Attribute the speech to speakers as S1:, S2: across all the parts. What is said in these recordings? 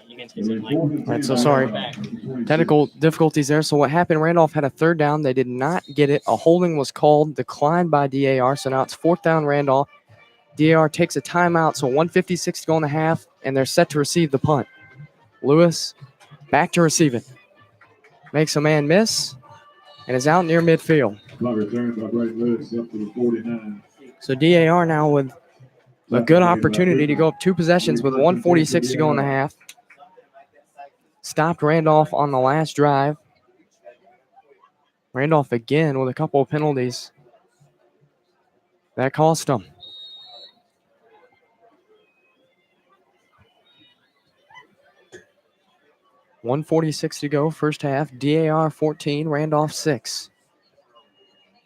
S1: All right, so sorry. Technical difficulties there. So what happened, Randolph had a third down. They did not get it. A holding was called, declined by DAR. So now it's fourth down, Randolph. DAR takes a timeout, so 1:56 to go in the half, and they're set to receive the punt. Lewis back to receive it. Makes a man miss and is out near midfield. So DAR now with a good opportunity to go up 2 possessions with 1:46 to go in the half. Stopped Randolph on the last drive. Randolph again with a couple of penalties. That cost them. $1:46 to go, first half. DAR 14, Randolph 6.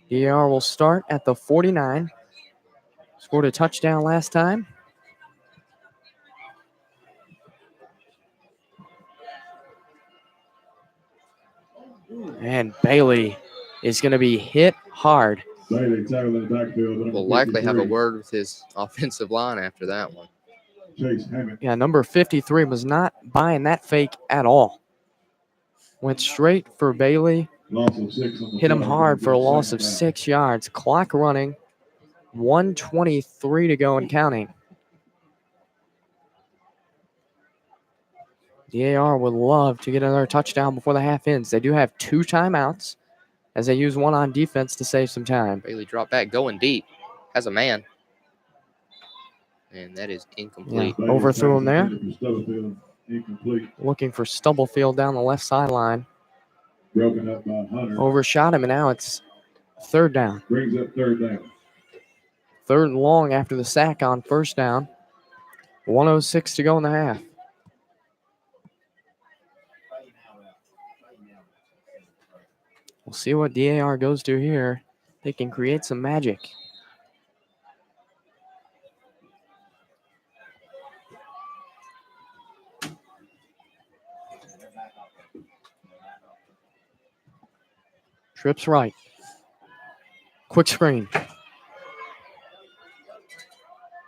S1: DAR will start at the 49. Scored a touchdown last time. And Bailey is going to be hit hard.
S2: Will likely have a word with his offensive line after that one.
S1: Yeah, number 53 was not buying that fake at all. Went straight for Bailey. Hit him hard for a loss of 6 yards. Clock running. 1:23 to go and counting. DAR would love to get another touchdown before the half ends. They do have 2 timeouts as they use one on defense to save some time.
S2: Bailey dropped back, going deep. Has a man. And that is incomplete.
S1: Yeah, overthrew him there. Looking for Stubblefield down the left sideline. Overshot him, and now it's third down.
S3: Brings up third down.
S1: Third and long after the sack on first down. 1:06 to go in the half. We'll see what DAR goes to here. They can create some magic. Trips right. Quick screen.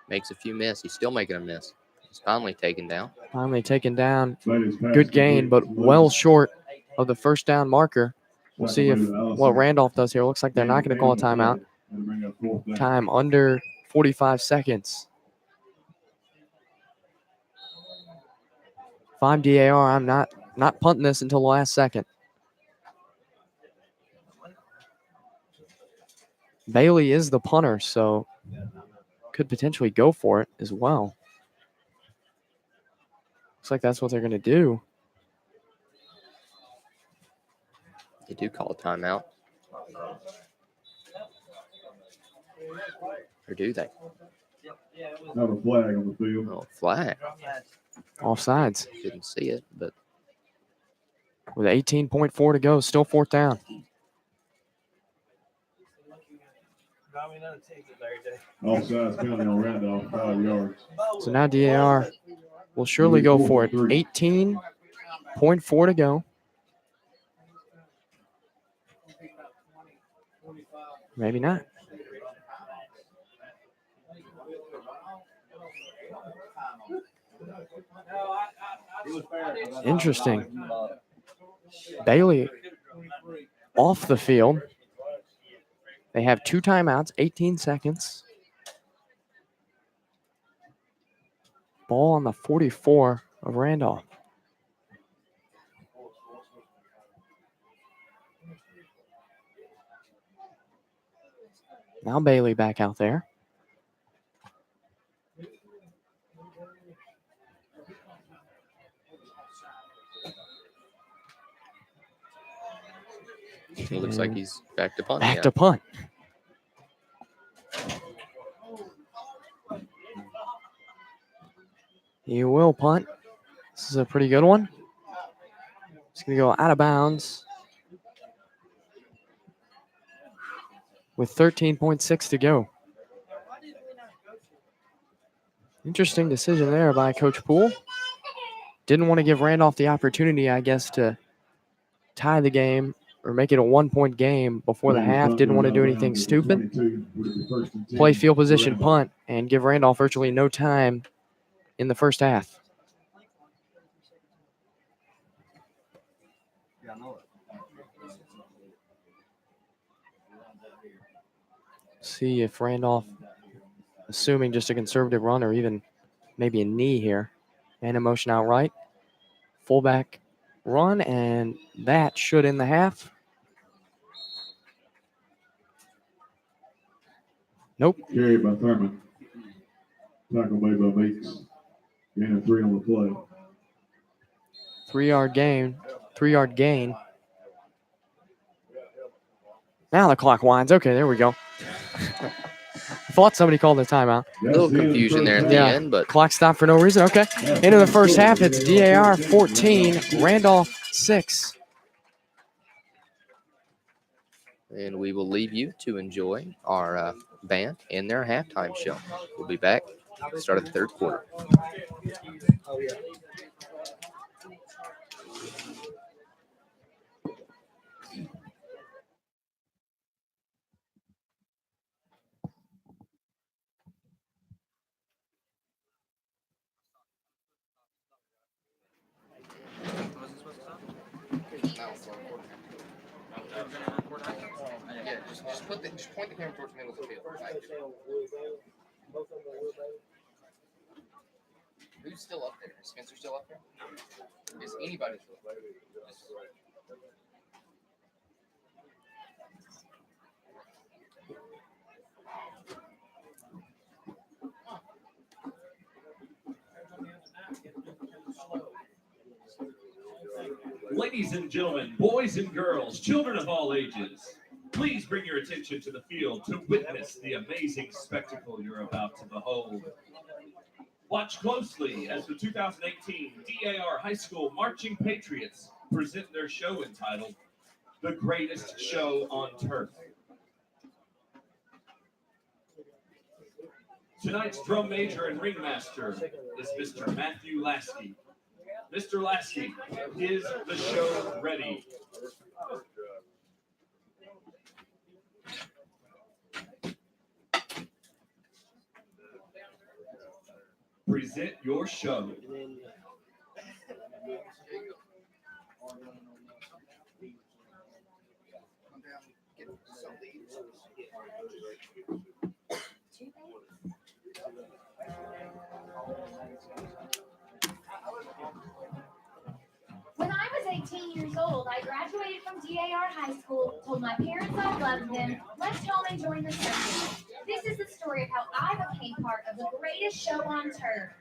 S2: Makes a few miss. He's still making a miss. He's finally taken down.
S1: Finally taken down. Good gain, but well short of the first down marker. We'll see if what Randolph does here. Looks like they're not going to call a timeout. Time under 45 seconds. If I'm DAR, I'm not punting this until the last second. Bailey is the punter, so could potentially go for it as well. Looks like that's what they're going to do.
S2: They do call a timeout. Or do they?
S3: Have a flag on the field.
S2: Oh, flag.
S1: Offsides.
S2: Didn't see it, but
S1: with 18.4 to go, still fourth down.
S3: Offsides penalty on Randolph, 5 yards.
S1: So now DAR will surely go for it. 18.4 to go. Maybe not. Interesting. Bailey off the field. They have 2 timeouts, 18 seconds. Ball on the 44 of Randolph. Now Bailey back out there.
S2: it looks like he's back to punt.
S1: Back to punt. He will punt. This is a pretty good one. It's going to go out of bounds with 13.6 to go. Interesting decision there by Coach Poole. Didn't want to give Randolph the opportunity, I guess, to tie the game or make it a 1-point game before the half. Didn't want to do anything stupid. Play field position punt and give Randolph virtually no time in the first half. See if Randolph, assuming just a conservative run or even maybe a knee here, and a motion out right. Fullback run, and that should end the half. Nope.
S3: Carried by Thurman. Tackle made by Meeks. Gain of 3 on the play.
S1: 3-yard gain. 3-yard gain. Now the clock winds. Okay, there we go. I thought somebody called a timeout.
S2: A little confusion there at the end, but
S1: Clock stopped for no reason. Okay. Into the first half, it's DAR 14, Randolph 6.
S2: and we will leave you to enjoy our band and their halftime show. We'll be back at the start of the third quarter. Yeah, just point the camera towards the middle of the field. Who's still up there? Is Spencer still up there? Is anybody still up there?
S4: Ladies and gentlemen, boys and girls, children of all ages, please bring your attention to the field to witness the amazing spectacle you're about to behold. Watch closely as the 2018 DAR High School Marching Patriots present their show entitled The Greatest Show on Turf. Tonight's drum major and ringmaster is Mr. Matthew Lasky. Mr. Lasky, is the show ready? Present your show.
S5: When I was 18 years old, I graduated from DAR High School, told my parents I loved them, left home and joined the circus. This is the story of how I became part of the greatest show on turf.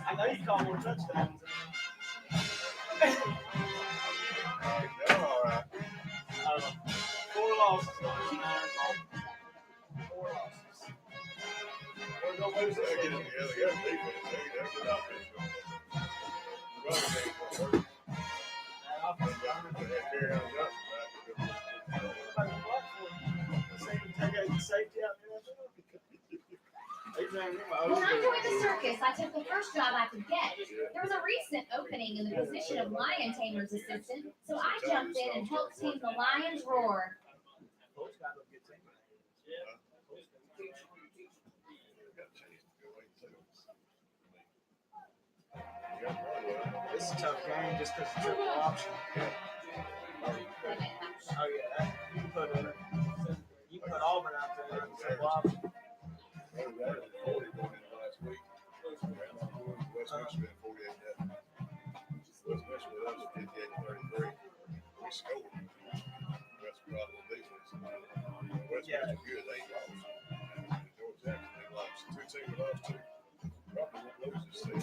S6: I know you caught more touchdowns. All right. 4 losses. 4 losses. We're going to lose this game. Safety out there.
S5: When I joined the circus, I took the first job I could get. There was a recent opening in the position of lion tamer's assistant, so I jumped in and helped tame the lion's roar.
S6: This is a tough game just because it's a triple option. Oh yeah, you can put Auburn out there on the triple option.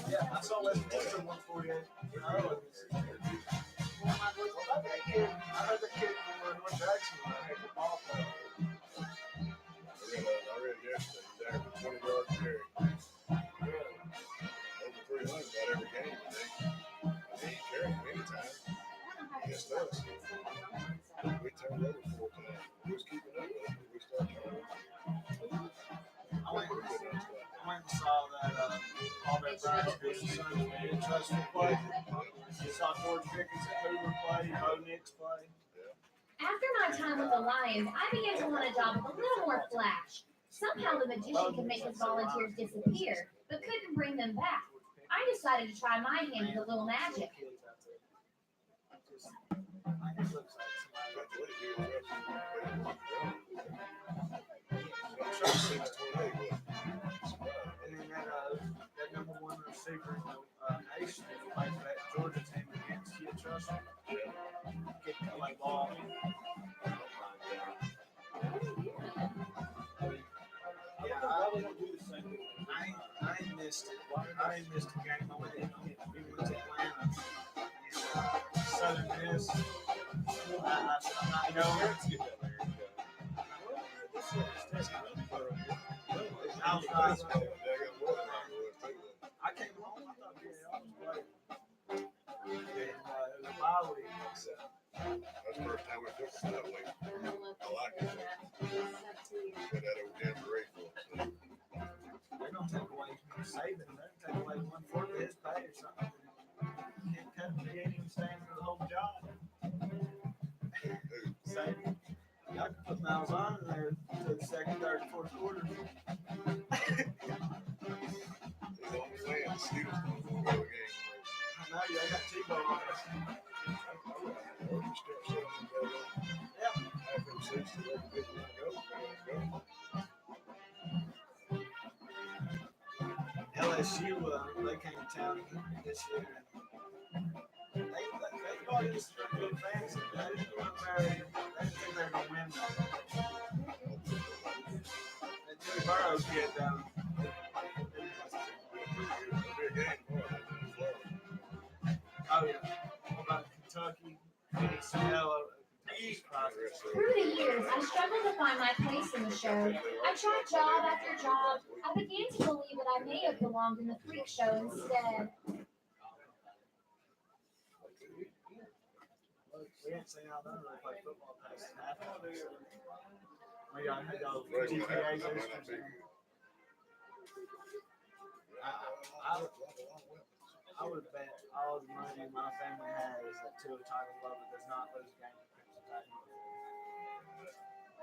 S6: Yeah, I saw West Western 148.
S3: us. We turned over 4 times. We was keeping up with it. We started turning over.
S6: I went and saw that all their practice Sunday in Trustful play. You saw George Pickens at Hoover play, Bo Nix play.
S5: After my time with the Lions, I began to want a job with a little more flash. Somehow the magician could make his volunteers disappear, but couldn't bring them back. I decided to try my hand with a little magic.
S6: And then that number one receiver in the nation played for that Georgia team against you trust him? Get the like ball. Yeah, I ain't missed it. I ain't missed a game. I went to Atlanta. Southern Miss. I came home. I thought DAR was playing. And it was a bye week.
S3: That's the first time we took it that way. I like it. Put that over Jamboree for us.
S6: They're gonna take away saving. They're gonna take away 1/4 of his pay or something. Can't cut him. He ain't even staying for the whole job. Saving. Y'all can put Miles on in there to the second, third, and fourth quarter.
S3: He's on the plan. The students don't go to the game.
S6: I know you. I got T-Bone on this. Yeah.
S3: After 6 to 11 people want to go,
S6: LSU, they came to town this year. They brought in some good fans. They didn't think they were going to win. That Jimmy Burrows kid down. Oh, yeah. What about Kentucky?
S5: Through the years, I struggled to find my place in the show. I tried job after job. I began to believe that I may have belonged in the freak show instead.
S6: We ain't seen how they really play football past half of it. We got GPAs. I would bet all the money my family has that Tua Tagovailoa does not lose a game with Crimson Tide.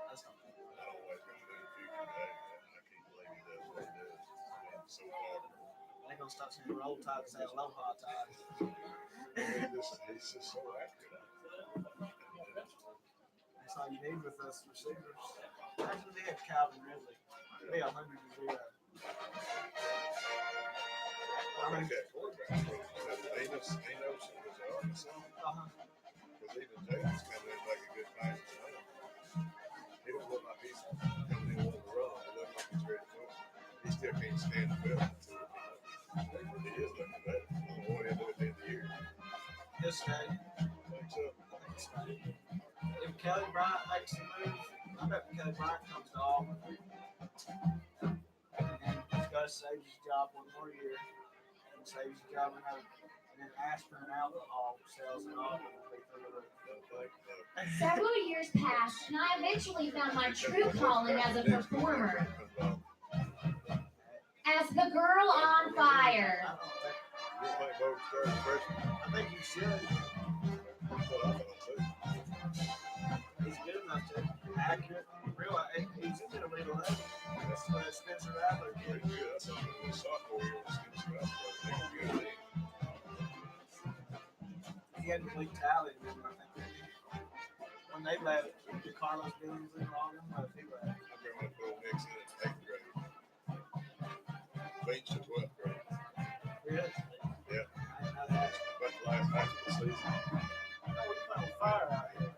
S6: That's not bad.
S3: I don't like him doing future. I can't believe he does what he does. So far.
S6: They're going to start seeing Roll Tide say Aloha Tide.
S3: He's just so accurate.
S6: That's all you need with us receivers. Imagine they had Calvin Ridley. It'd be 100-0.
S3: I think that quarterback, Amos was Arkansas. Because even Taylor's coming in like a good passer. He don't look like he's coming in on the run. He looks like he's ready to go. He still can't stand the belt. He is looking better. I don't know what he'll do at the end of the year.
S6: He'll stay.
S3: Think so?
S6: I think he'll stay. If Kelly Bryant makes the move, I bet Kelly Bryant comes to Auburn. And he's got to save his job one more year. And save his job and then aspirin alcohol sales in Auburn.
S5: Several years passed, and I eventually found my true calling as a performer. As the girl on fire.
S3: You think Bo started freshman?
S6: I think he should.
S3: That's what I thought too.
S6: He's good enough to accurate. Real, he's in the league level. That's what Spencer Rattler
S3: Pretty
S6: did.
S3: good. That's something with sophomore year was good.
S6: He had a big tally, I think. When they left, the Carlos Billings and all them left, he left.
S3: I remember when Bo Nix in 8th grade. Beach to 12th grade.
S6: Really?
S3: Yeah.
S6: I didn't know that.
S3: But the last half of the season,
S6: Oh, we playing with fire out here.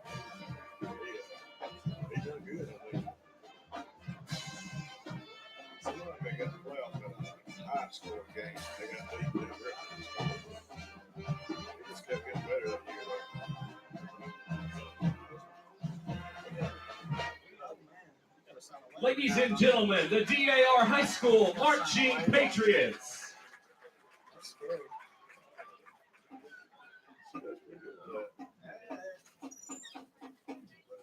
S3: he done good, I think. Some of them, they got the playoffs, but high scoring games. They got the records. He just kept getting better that year, though.
S4: Ladies and gentlemen, the DAR High School Marching Patriots.
S6: That's scary.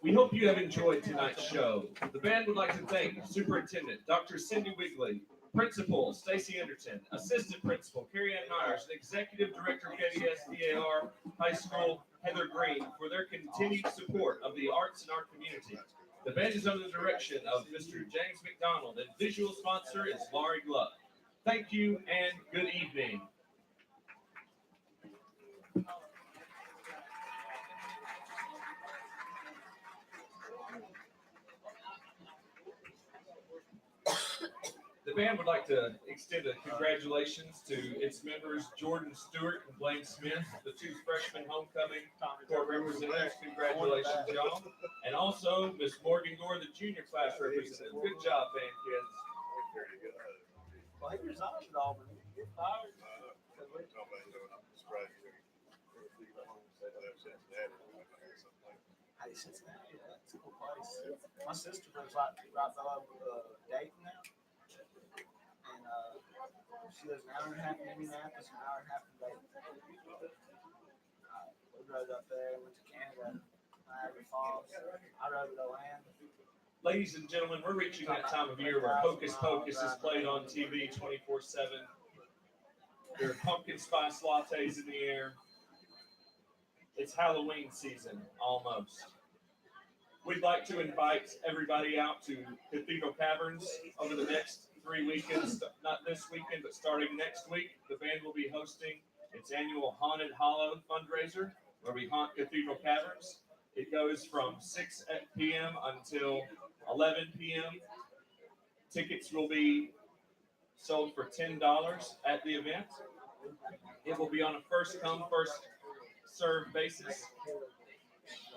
S4: We hope you have enjoyed tonight's show. The band would like to thank Superintendent Dr. Cindy Wigley, Principal Stacy Anderton, Assistant Principal Carrie Ann Myers, and Executive Director KDS-DAR High School Heather Green for their continued support of the arts in our community. The band is under the direction of Mr. James McDonald, and visual sponsor is Laurie Glove. Thank you and good evening. The band would like to extend a congratulations to its members, Jordan Stewart and Blaine Smith, the two freshman homecoming court representatives. Congratulations, y'all. And also Miss Morgan Gore, the junior class representative. Good job, band kids.
S6: Well, he resigned at Auburn. He fired. Hey, Cincinnati, that's a cool place. My sister lives right below Dayton now. And she lives an hour and a half in Indianapolis, an hour and a half in Dayton. We rode up there, went to Canada, Niagara Falls. I rode with Oland.
S4: Ladies and gentlemen, we're reaching that time of year where Hocus Pocus is played on TV 24/7. There are pumpkin spice lattes in the air. It's Halloween season, almost. We'd like to invite everybody out to Cathedral Caverns over the next 3 weekends. Not this weekend, but starting next week. The band will be hosting its annual Haunted Hollow fundraiser, where we haunt Cathedral Caverns. It goes from 6 p.m. until 11 p.m. Tickets will be sold for $10 at the event. It will be on a first come, first served basis.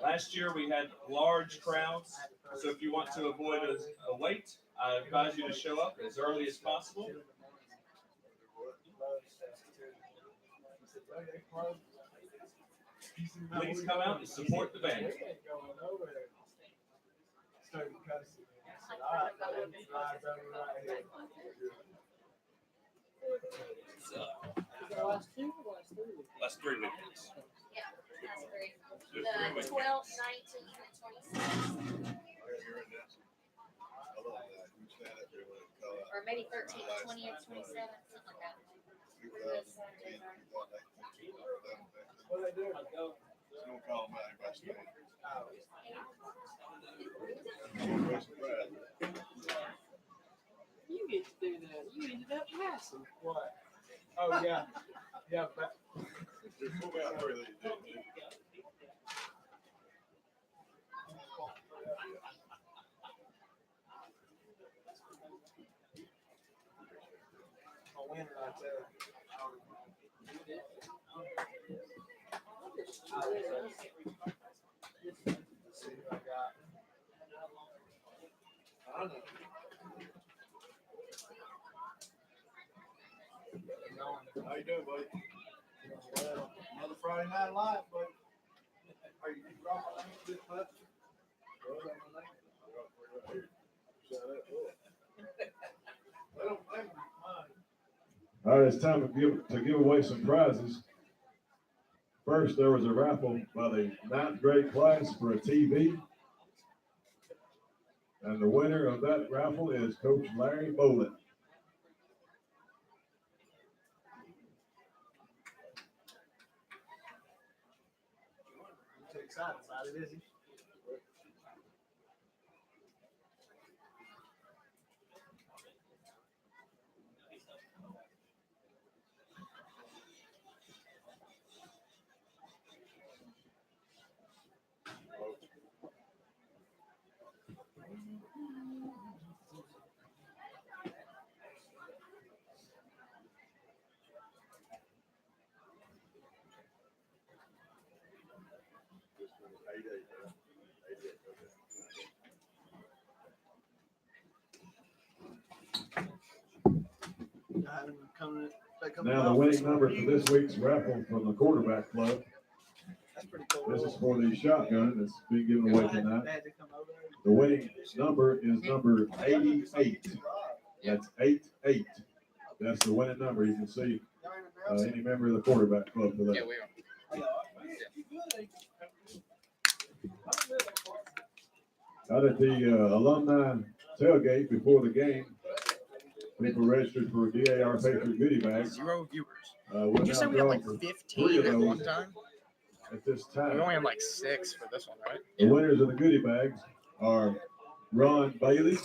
S4: Last year we had large crowds, so if you want to avoid a wait, I advise you to show up as early as possible. Please come out and support the band. Last 3 weekends.
S5: Yeah, that's great. The 12th, 19th, and 26th. Or maybe 13th, 20th, 27th, something like that.
S6: You get to do that. You ended up passing. What? Oh, yeah. Yeah, but. A winner, I tell you. See what I got. I know. How you doing, buddy? Well, another Friday Night Live, buddy. Are you dropping my name this much?
S3: All right, it's time to give away some prizes. First, there was a raffle by the 9th grade class for a TV. And the winner of that raffle is Coach Larry Bolin.
S6: I'm too excited about it, is he?
S3: Now the winning number for this week's raffle from the quarterback club.
S6: That's pretty cool.
S3: This is for the shotgun that's being given away tonight. The winning number is number 88. That's 88. That's the winning number. You can see any member of the quarterback club for that.
S2: Yeah, we are.
S3: Out at the alumni tailgate before the game, people registered for DAR Patriot goodie bags.
S1: 0 viewers.
S3: We'll
S1: Did you
S3: now
S1: say we had
S3: draw
S1: like
S3: for
S1: 15
S3: three of
S1: at one
S3: those
S1: time?
S3: at this
S1: We only
S3: time.
S1: had like 6 for this one, right?
S3: The winners of the goodie bags are Ron Bailey,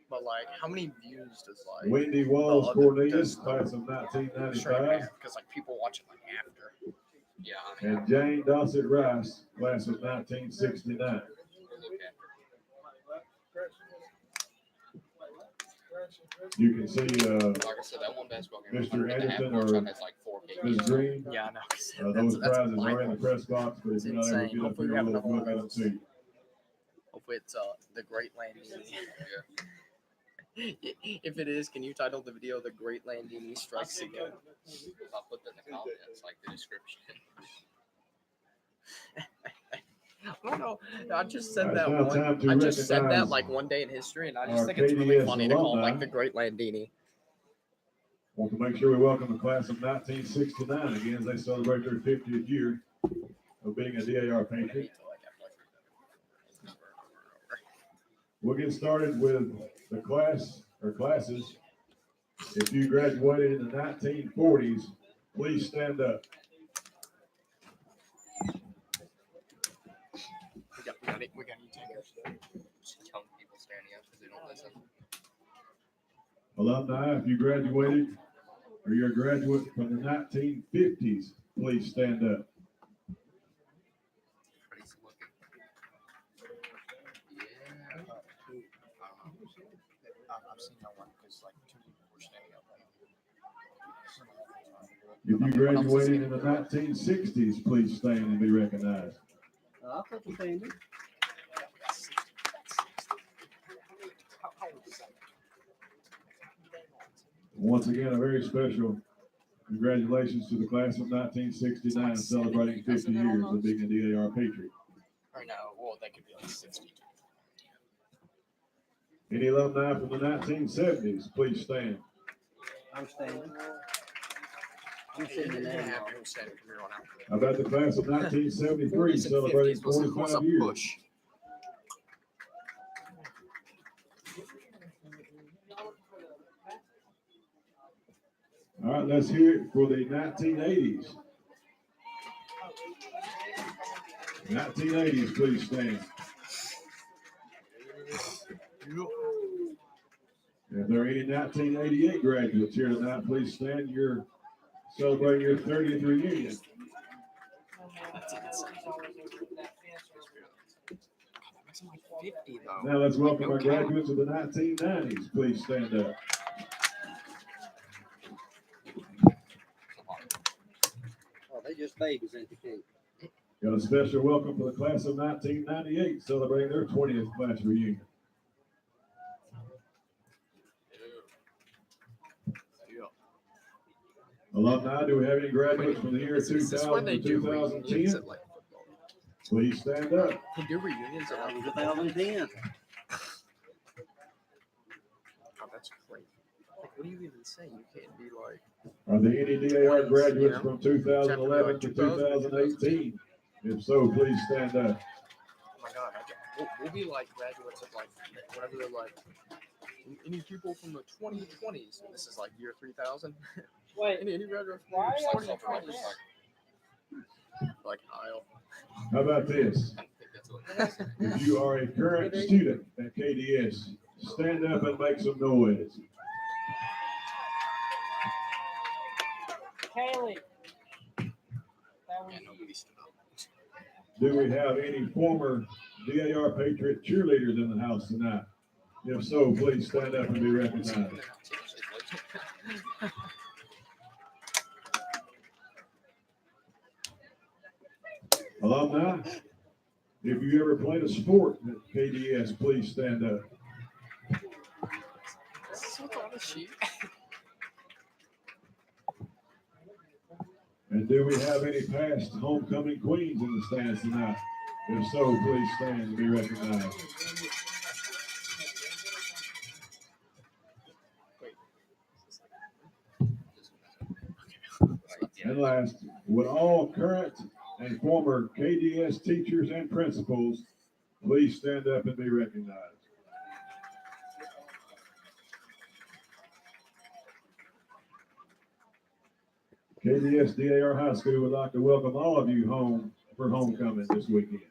S1: But like, how many views does like
S3: Wendy Walls
S1: other-
S3: Cornelius,
S1: does the
S3: class of
S1: straight
S3: 1995,
S1: because like people watch it like after.
S2: Yeah, I mean,
S3: and Jane Dossett Rice, class of 1969. You can see
S2: like I said, that one basketball game,
S3: Mr.
S2: 100 and a half
S3: Anderson
S2: one
S3: or
S2: shot has like 4K.
S3: Ms. Green.
S1: Yeah, I know. 'cause
S3: Those
S1: that's
S3: prizes are in the
S1: Bible.
S3: press box, but if
S1: It's
S3: you're not able to
S1: insane.
S3: get up
S1: Hopefully
S3: here,
S1: we have
S3: we'll
S1: enough
S3: get them
S1: logos.
S3: to you.
S1: Hopefully it's the Great Landini. If it is, can you title the video "The Great Landini Strikes Again"?
S2: I'll put that in the comments, like the description.
S1: I don't know. I just said
S3: All right,
S1: that
S3: it's now time
S1: one.
S3: to
S1: I just said that
S3: recognize
S1: like one day in history, and I
S3: our
S1: just think it's really
S3: KDS
S1: funny to call him like
S3: alumni.
S1: the Great Landini.
S3: Want to make sure we welcome the class of 1969 again as they celebrate their 50th year of being a DAR Patriot. We'll get started with the class or classes. If you graduated in the 1940s, please stand up.
S1: We got you takers.
S2: Just young people standing up because they don't listen.
S3: Alumni, if you graduated or you're a graduate from the 1950s, please stand up.
S2: Pretty looking. Yeah. I don't know.
S1: I've seen that one because like 2 people were standing up.
S3: If you graduated in the 1960s, please stand and be recognized.
S6: I'll put the standing.
S3: Once again, a very special congratulations to the class of 1969 celebrating 50 years of being a DAR Patriot.
S1: Or no, well, that could be like 62.
S3: Any alumni from the 1970s, please stand.
S6: I'm standing. I'm sitting there.
S1: Yeah, people standing from here on out.
S3: How about the class of 1973 celebrating 45 years?
S1: Push.
S3: All right, let's hear it for the 1980s. 1980s, please stand. If there are any 1988 graduates here tonight, please stand. You're celebrating your 30th reunion.
S1: That's insane. That's like 50 though.
S3: Now let's welcome our
S1: Okay.
S3: graduates of the 1990s. Please stand up.
S6: Oh, they just babies, ain't they?
S3: Got a special welcome for the class of 1998 celebrating their 20th class reunion. Alumni, do we have any graduates from the year
S1: Is this when
S3: 2000
S1: they
S3: to
S1: do reunions
S3: 2010?
S1: at like football?
S3: Please stand up.
S1: They do reunions at like
S6: 2010.
S1: Oh, that's crazy. Like, what do you even say? You can't be like.
S3: Are there any DAR graduates
S1: Yeah.
S3: from 2011 to 2018? If so, please stand up.
S1: Oh my god, we'll be like graduates of like whatever they're like. Any people from the 2020s? This is like year 3000.
S6: Wait,
S1: Any graduates from
S6: why
S1: the
S6: are you
S1: 2020s? Like Kyle.
S3: How about this?
S2: I don't think that's what it is.
S3: If you are a current student at KDS, stand up and make some noise.
S6: Kaylee.
S2: Yeah, nobody stood up.
S3: Do we have any former DAR Patriot cheerleaders in the house tonight? If so, please stand up and be recognized. Alumni, if you ever played a sport at KDS, please stand up.
S1: This is what's on the sheet.
S3: And do we have any past homecoming queens in the stands tonight? If so, please stand and be recognized. And last, would all current and former KDS teachers and principals Please stand up and be recognized. KDS DAR High School would like to welcome all of you home for homecoming this weekend.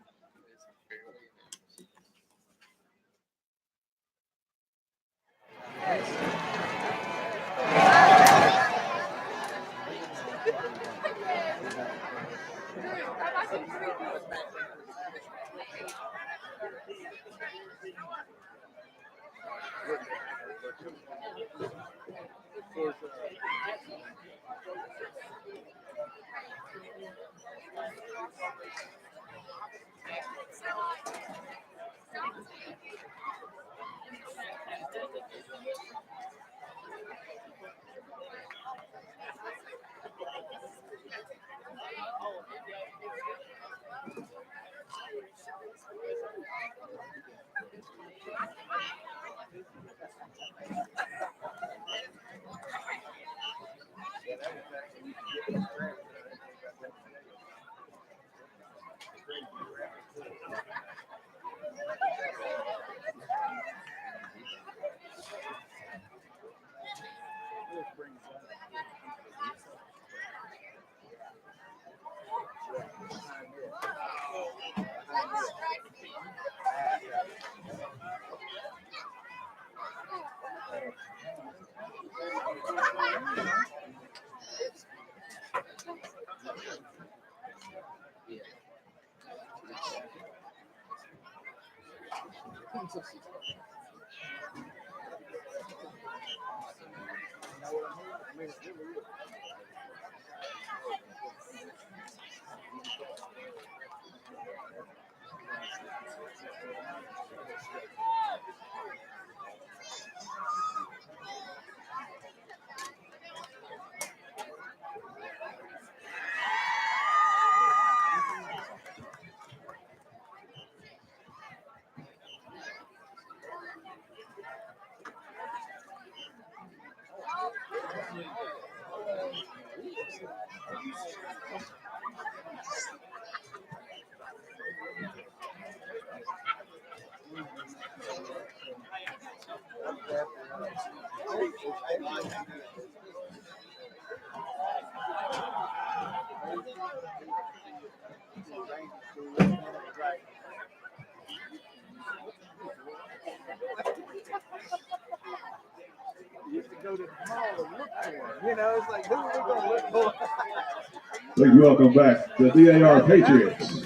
S3: Please welcome back the DAR Patriots.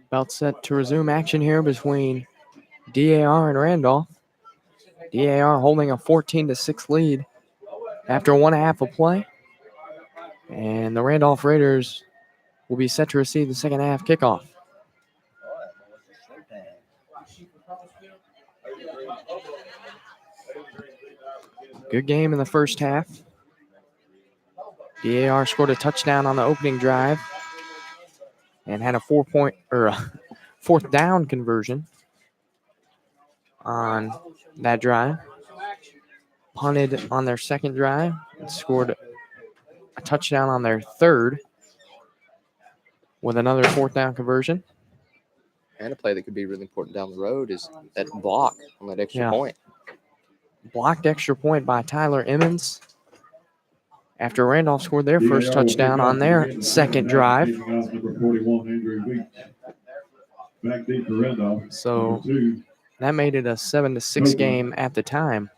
S1: About set to resume action here between DAR and Randolph. DAR holding a 14-6 lead after 1.5 of play. And the Randolph Raiders will be set to receive the second half kickoff. Good game in the first half. DAR scored a touchdown on the opening drive and had a 4th down conversion on that drive. Punted on their second drive and scored a touchdown on their third with another 4th down conversion.
S2: And a play that could be really important down the road is that block on that extra point.
S1: Blocked extra point by Tyler Emmons after Randolph scored their first touchdown on their second drive. So that made it a 7-6 game at the time.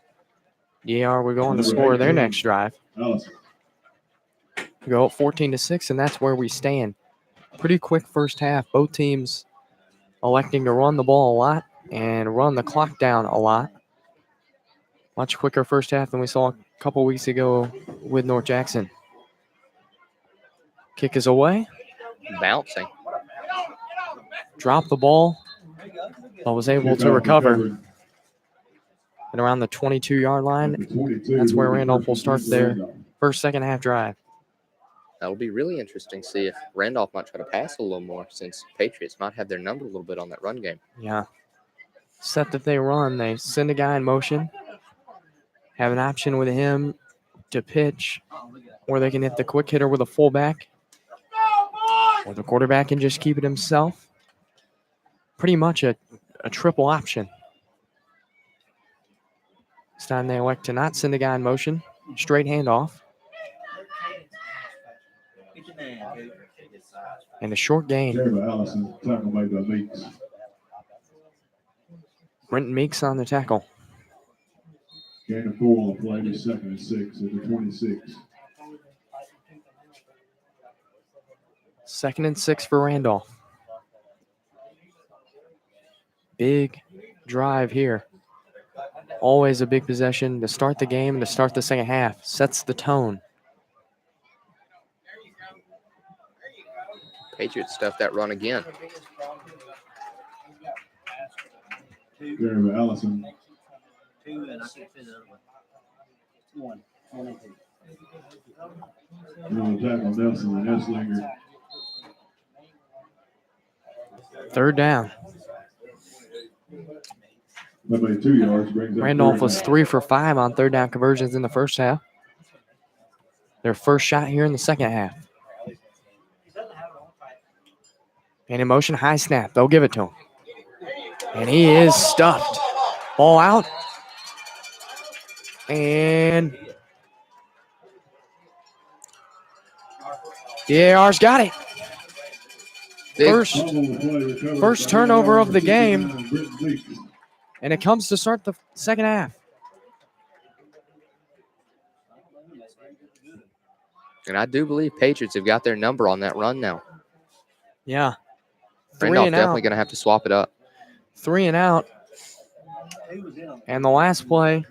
S1: DAR were going to score their next drive. Go up 14-6, and that's where we stand. Pretty quick first half. Both teams electing to run the ball a lot and run the clock down a lot. Much quicker first half than we saw a couple weeks ago with North Jackson. Kick is away.
S2: Bouncing.
S1: Dropped the ball, but was able to recover. And around the 22-yard line, that's where Randolph will start their second half drive.
S2: That'll be really interesting to see if Randolph might try to pass a little more, since Patriots might have their number a little bit on that run game.
S1: Yeah. Set that they run, they send a guy in motion, have an option with him to pitch, or they can hit the quick hitter with a fullback, or the quarterback can just keep it himself. Pretty much a triple option. This time they elect to not send the guy in motion. Straight handoff. And a short gain.
S3: Jeremy Allison, tackle made by Meeks.
S1: Brenton Meeks on the tackle.
S3: Gain of 4 on the play to 2nd and 6 at the 26.
S1: 2nd and 6 for Randolph. Big drive here. Always a big possession to start the game and to start the second half. Sets the tone.
S2: Patriots stuffed that run again.
S3: Jeremy Allison. On the tackle, Nelson and Esslinger.
S1: 3rd down.
S3: That made 2 yards. Brings up
S1: Randolph
S3: 3rd
S1: was
S3: down.
S1: 3 for 5 on 3rd down conversions in the first half. Their first shot here in the second half. And in motion, high snap. They'll give it to him. And he is stuffed. Ball out. And DAR's got it.
S2: Big.
S1: First turnover of the game. And it comes to start the second half.
S2: And I do believe Patriots have got their number on that run now.
S1: Yeah. 3
S2: Randolph
S1: and
S2: definitely
S1: out.
S2: going to have to swap it up.
S1: 3 and out. And the last play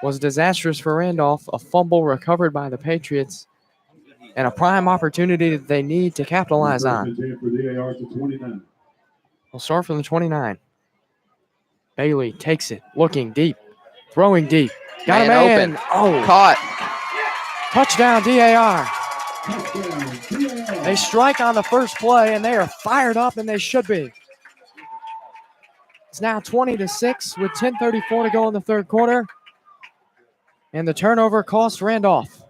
S1: was disastrous for Randolph. A fumble recovered by the Patriots. And a prime opportunity that they need to capitalize on. We'll start from the 29. Bailey takes it, looking deep, throwing deep. Got
S2: Man
S1: a man.
S2: open.
S1: Oh,
S2: Caught.
S1: touchdown DAR. They strike on the first play, and they are fired up, and they should be. It's now 20-6 with 10:34 to go in the third quarter. And the turnover cost Randolph.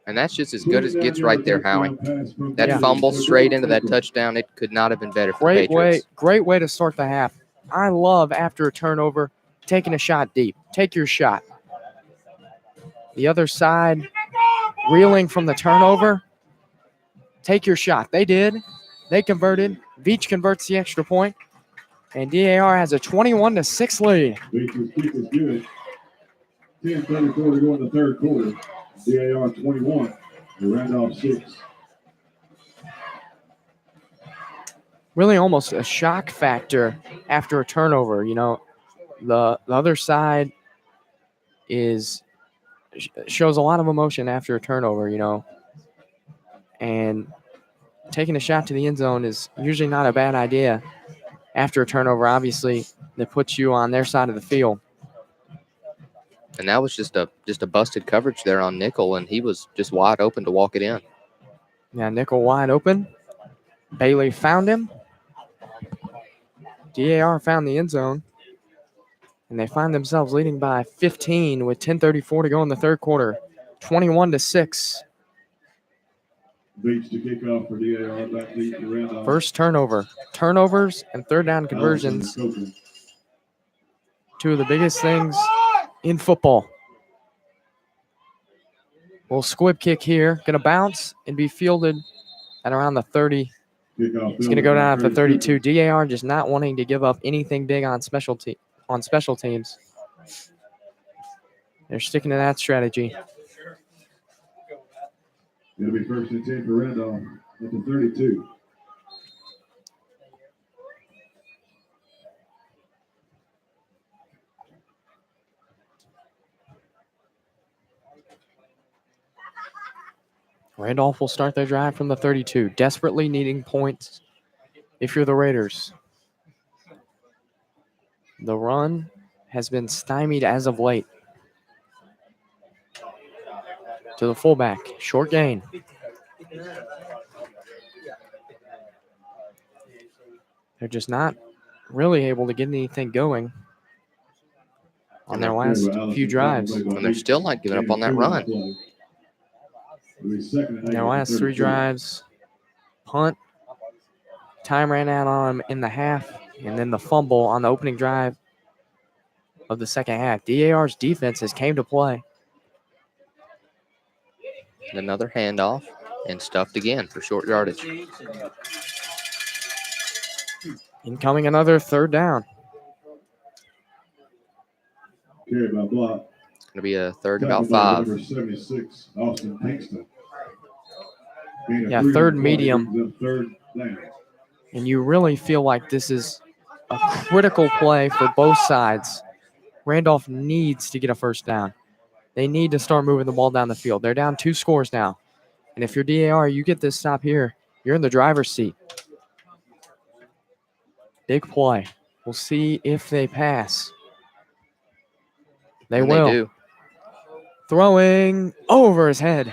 S2: And that's just as good as it gets right there, Howie. That fumble straight into that touchdown, it could not have been better for the Patriots.
S1: Great way to start the half. I love, after a turnover, taking a shot deep. Take your shot. The other side, reeling from the turnover. Take your shot. They did. They converted. Veach converts the extra point. And DAR has a 21-6 lead.
S3: Veach's kick is good. 10:34 to go in the third quarter. DAR 21, and Randolph 6.
S1: Really almost a shock factor after a turnover. You know, the other side shows a lot of emotion after a turnover, you know. And taking a shot to the end zone is usually not a bad idea after a turnover, obviously, that puts you on their side of the field.
S2: And that was just a busted coverage there on Nickel, and he was just wide open to walk it in.
S1: Yeah, Nickel wide open. Bailey found him. DAR found the end zone. And they find themselves leading by 15 with 10:34 to go in the third quarter. 21-6.
S3: Veach to kick off for DAR, back deep to Randolph.
S1: First turnover. Turnovers and third down conversions. Two of the biggest things in football. Little squib kick here. Going to bounce and be fielded at around the 30. It's going to go down at the 32. DAR just not wanting to give up anything big on special teams. They're sticking to that strategy.
S3: It'll be 1st and 10 for Randolph at the 32.
S1: Randolph will start their drive from the 32, desperately needing points if you're the Raiders. The run has been stymied as of late. to the fullback. Short gain. They're just not really able to get anything going on their last few drives.
S2: And they're still not giving up on that run.
S1: Their last 3 drives, punt, time ran out on them in the half, and then the fumble on the opening drive of the second half. DAR's defenses came to play.
S2: Another handoff and stuffed again for short yardage.
S1: Incoming another third down.
S3: Carried by block.
S2: It's going to be a third and about
S3: Tackled by
S2: 5.
S3: Number 76, Austin Pinkston.
S1: Yeah, third medium.
S3: Third down.
S1: And you really feel like this is a critical play for both sides. Randolph needs to get a first down. They need to start moving the ball down the field. They're down 2 scores now. And if you're DAR, you get this stop here, you're in the driver's seat. Big play. We'll see if they pass. They
S2: And
S1: will.
S2: They do.
S1: Throwing over his head.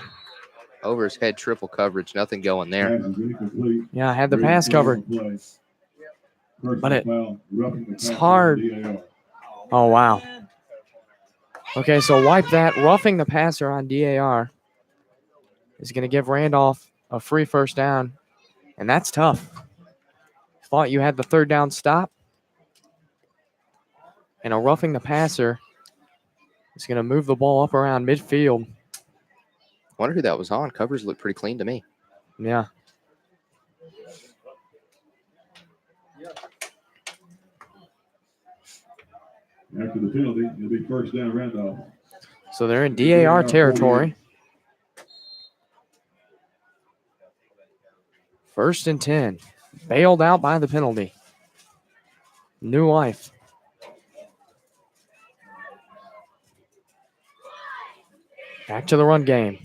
S2: Over his head, triple coverage. Nothing going there.
S3: Pass is incomplete.
S1: Yeah, I had the pass covered. But it's hard. Oh, wow. Okay, so wipe that. Roughing the passer on DAR is going to give Randolph a free first down, and that's tough. Thought you had the third down stop, and a roughing the passer is going to move the ball up around midfield.
S2: Wonder who that was on. Covers look pretty clean to me.
S1: Yeah.
S3: After the penalty, it'll be first down Randolph.
S1: So they're in DAR territory. 1st and 10. Bailed out by the penalty. New life. Back to the run game.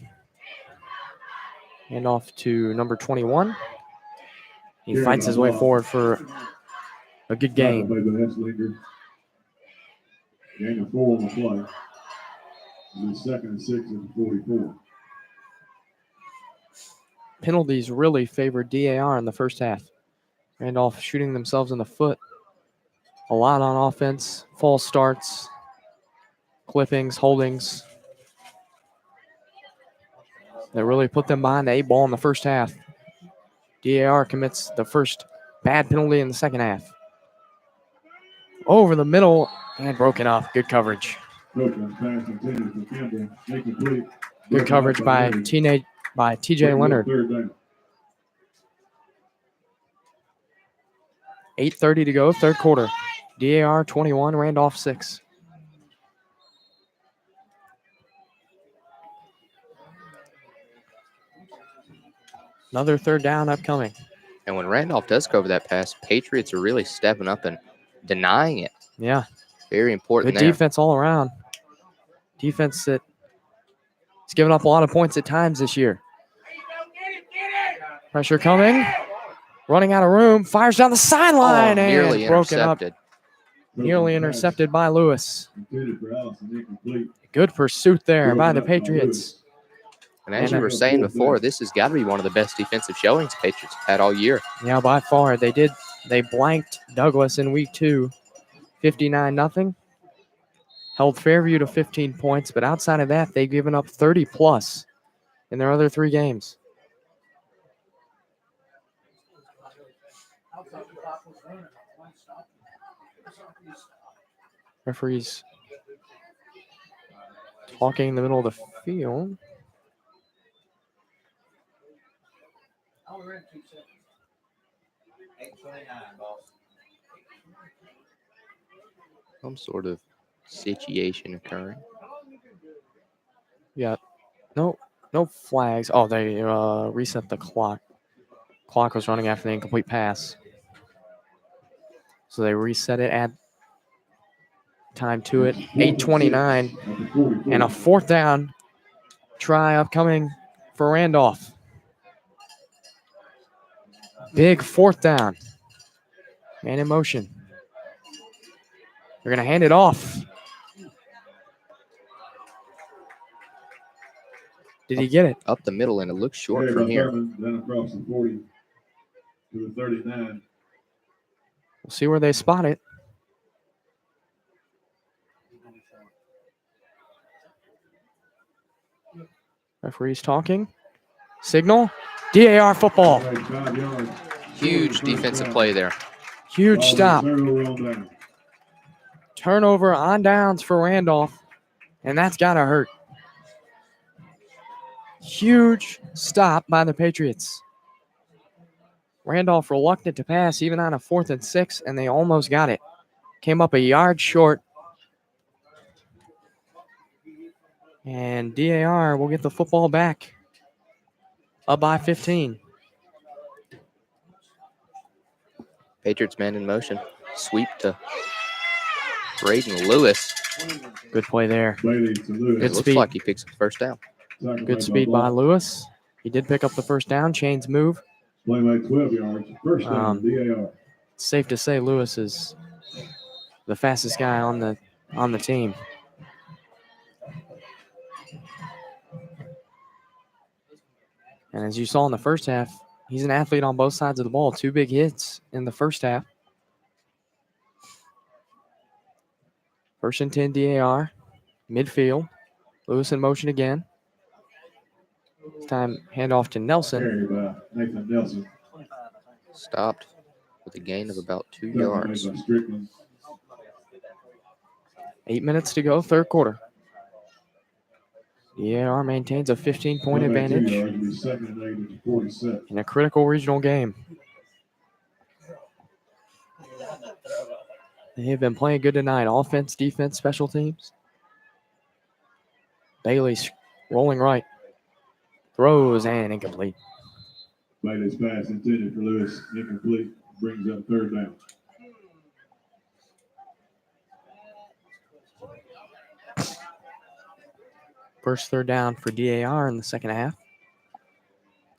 S1: Hand off to number 21. He fights his way forward for a good gain.
S3: Gain of 4 on the play. And then 2nd and 6 at the 44.
S1: Penalties really favored DAR in the first half. Randolph shooting themselves in the foot a lot on offense. False starts, clippings, holdings. That really put them behind the 8 ball in the first half. DAR commits the first bad penalty in the second half. Over the middle and broken up. Good coverage. Good coverage by TJ Leonard. 8:30 to go, third quarter. DAR 21, Randolph 6. Another third down upcoming.
S2: And when Randolph does cover that pass, Patriots are really stepping up and denying it.
S1: Yeah.
S2: Very important
S1: Good
S2: there.
S1: defense all around. Defense that has given up a lot of points at times this year. Pressure coming. Running out of room. Fires down the sideline and
S2: nearly
S1: broken up.
S2: intercepted.
S1: Nearly intercepted by Lewis. Good pursuit there by the Patriots.
S2: And as you were saying before, this has got to be one of the best defensive showings Patriots have had all year.
S1: Yeah, by far. They blanked Douglas in week 2, 59-0. Held Fairview to 15 points, but outside of that, they've given up 30+ in their other 3 games. Referees talking in the middle of the field.
S2: Some sort of situation occurring.
S1: Yeah, no flags. Oh, they reset the clock. Clock was running after the incomplete pass. So they reset it, add time to it. 8:29 and a fourth down try upcoming for Randolph. Big fourth down. Man in motion. They're going to hand it off Did he get it?
S2: Up the middle, and it looks short
S3: Carried
S2: from
S3: by
S2: here.
S3: Thurman, then across the 40 to the 39.
S1: We'll see where they spot it. Referee's talking. Signal. DAR football.
S3: Right, 5 yards.
S2: Huge defensive play there.
S1: Huge
S3: Ball
S1: stop.
S3: turnover on down.
S1: Turnover on downs for Randolph, and that's got to hurt. Huge stop by the Patriots. Randolph reluctant to pass even on a 4th and 6, and they almost got it. Came up a yard short. And DAR will get the football back. Up by 15.
S2: Patriots man in motion. Sweep to Braden Lewis.
S1: Good play there.
S3: Bailey to Lewis.
S2: It
S1: Good
S2: looks
S1: speed.
S2: like he picks up first down.
S3: Tackle
S1: Good
S3: made
S1: speed by
S3: Block.
S1: Lewis. He did pick up the first down. Chains move.
S3: Play made 12 yards. First down, DAR.
S1: It's safe to say Lewis is the fastest guy on the team. And as you saw in the first half, he's an athlete on both sides of the ball. 2 big hits in the first half. First and 10 DAR. Midfield. Lewis in motion again. This time handoff to Nelson.
S3: Carried by Nathan Nelson.
S2: Stopped with a gain of about 2
S3: Tackle
S2: yards.
S3: made by Strickland.
S1: 8 minutes to go, third quarter. DAR maintains a 15-point
S3: Play made 2
S1: advantage
S3: yards. It'll be second and 8 at the 47.
S1: in a critical regional game. They have been playing good tonight. Offense, defense, special teams. Bailey's rolling right. Throws and incomplete.
S3: Bailey's pass intended for Lewis. Incomplete. Brings up third down.
S1: First third down for DAR in the second half.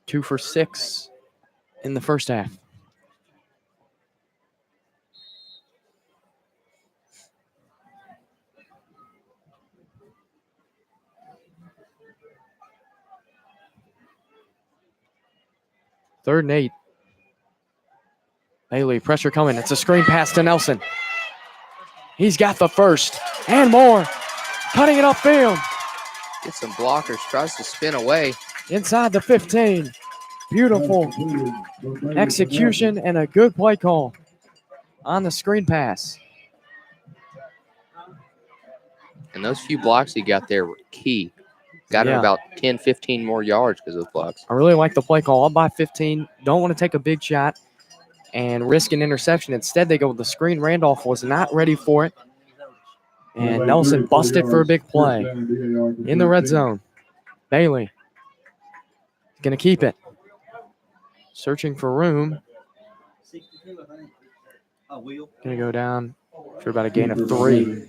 S1: 2 for 6 in the first half. Third and 8. Bailey, pressure coming. It's a screen pass to Nelson. He's got the first and more. Cutting it upfield.
S2: Gets some blockers. Tries to spin away.
S1: Inside the 15. Beautiful execution and a good play call on the screen pass.
S2: And those few blocks he got there were key. Got him
S1: Yeah.
S2: about 10, 15 more yards because of those blocks.
S1: I really like the play call. Up by 15. Don't want to take a big shot and risk an interception. Instead, they go with the screen. Randolph was not ready for it. And Nelson busted for a big play in the red zone. Bailey going to keep it. Searching for room. Going to go down for about a gain of 3.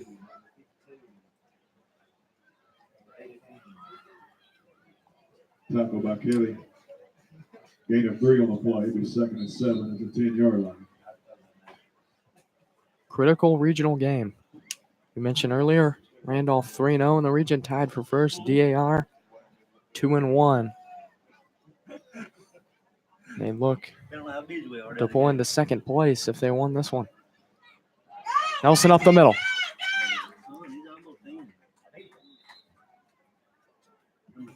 S3: Tackle by Kelly. Gain of 3 on the play. It'll be second and 7 at the 10-yard line.
S1: Critical regional game. We mentioned earlier, Randolph 3-0 in the region, tied for first. DAR 2-1. They look to pull into second place if they won this one. Nelson up the middle.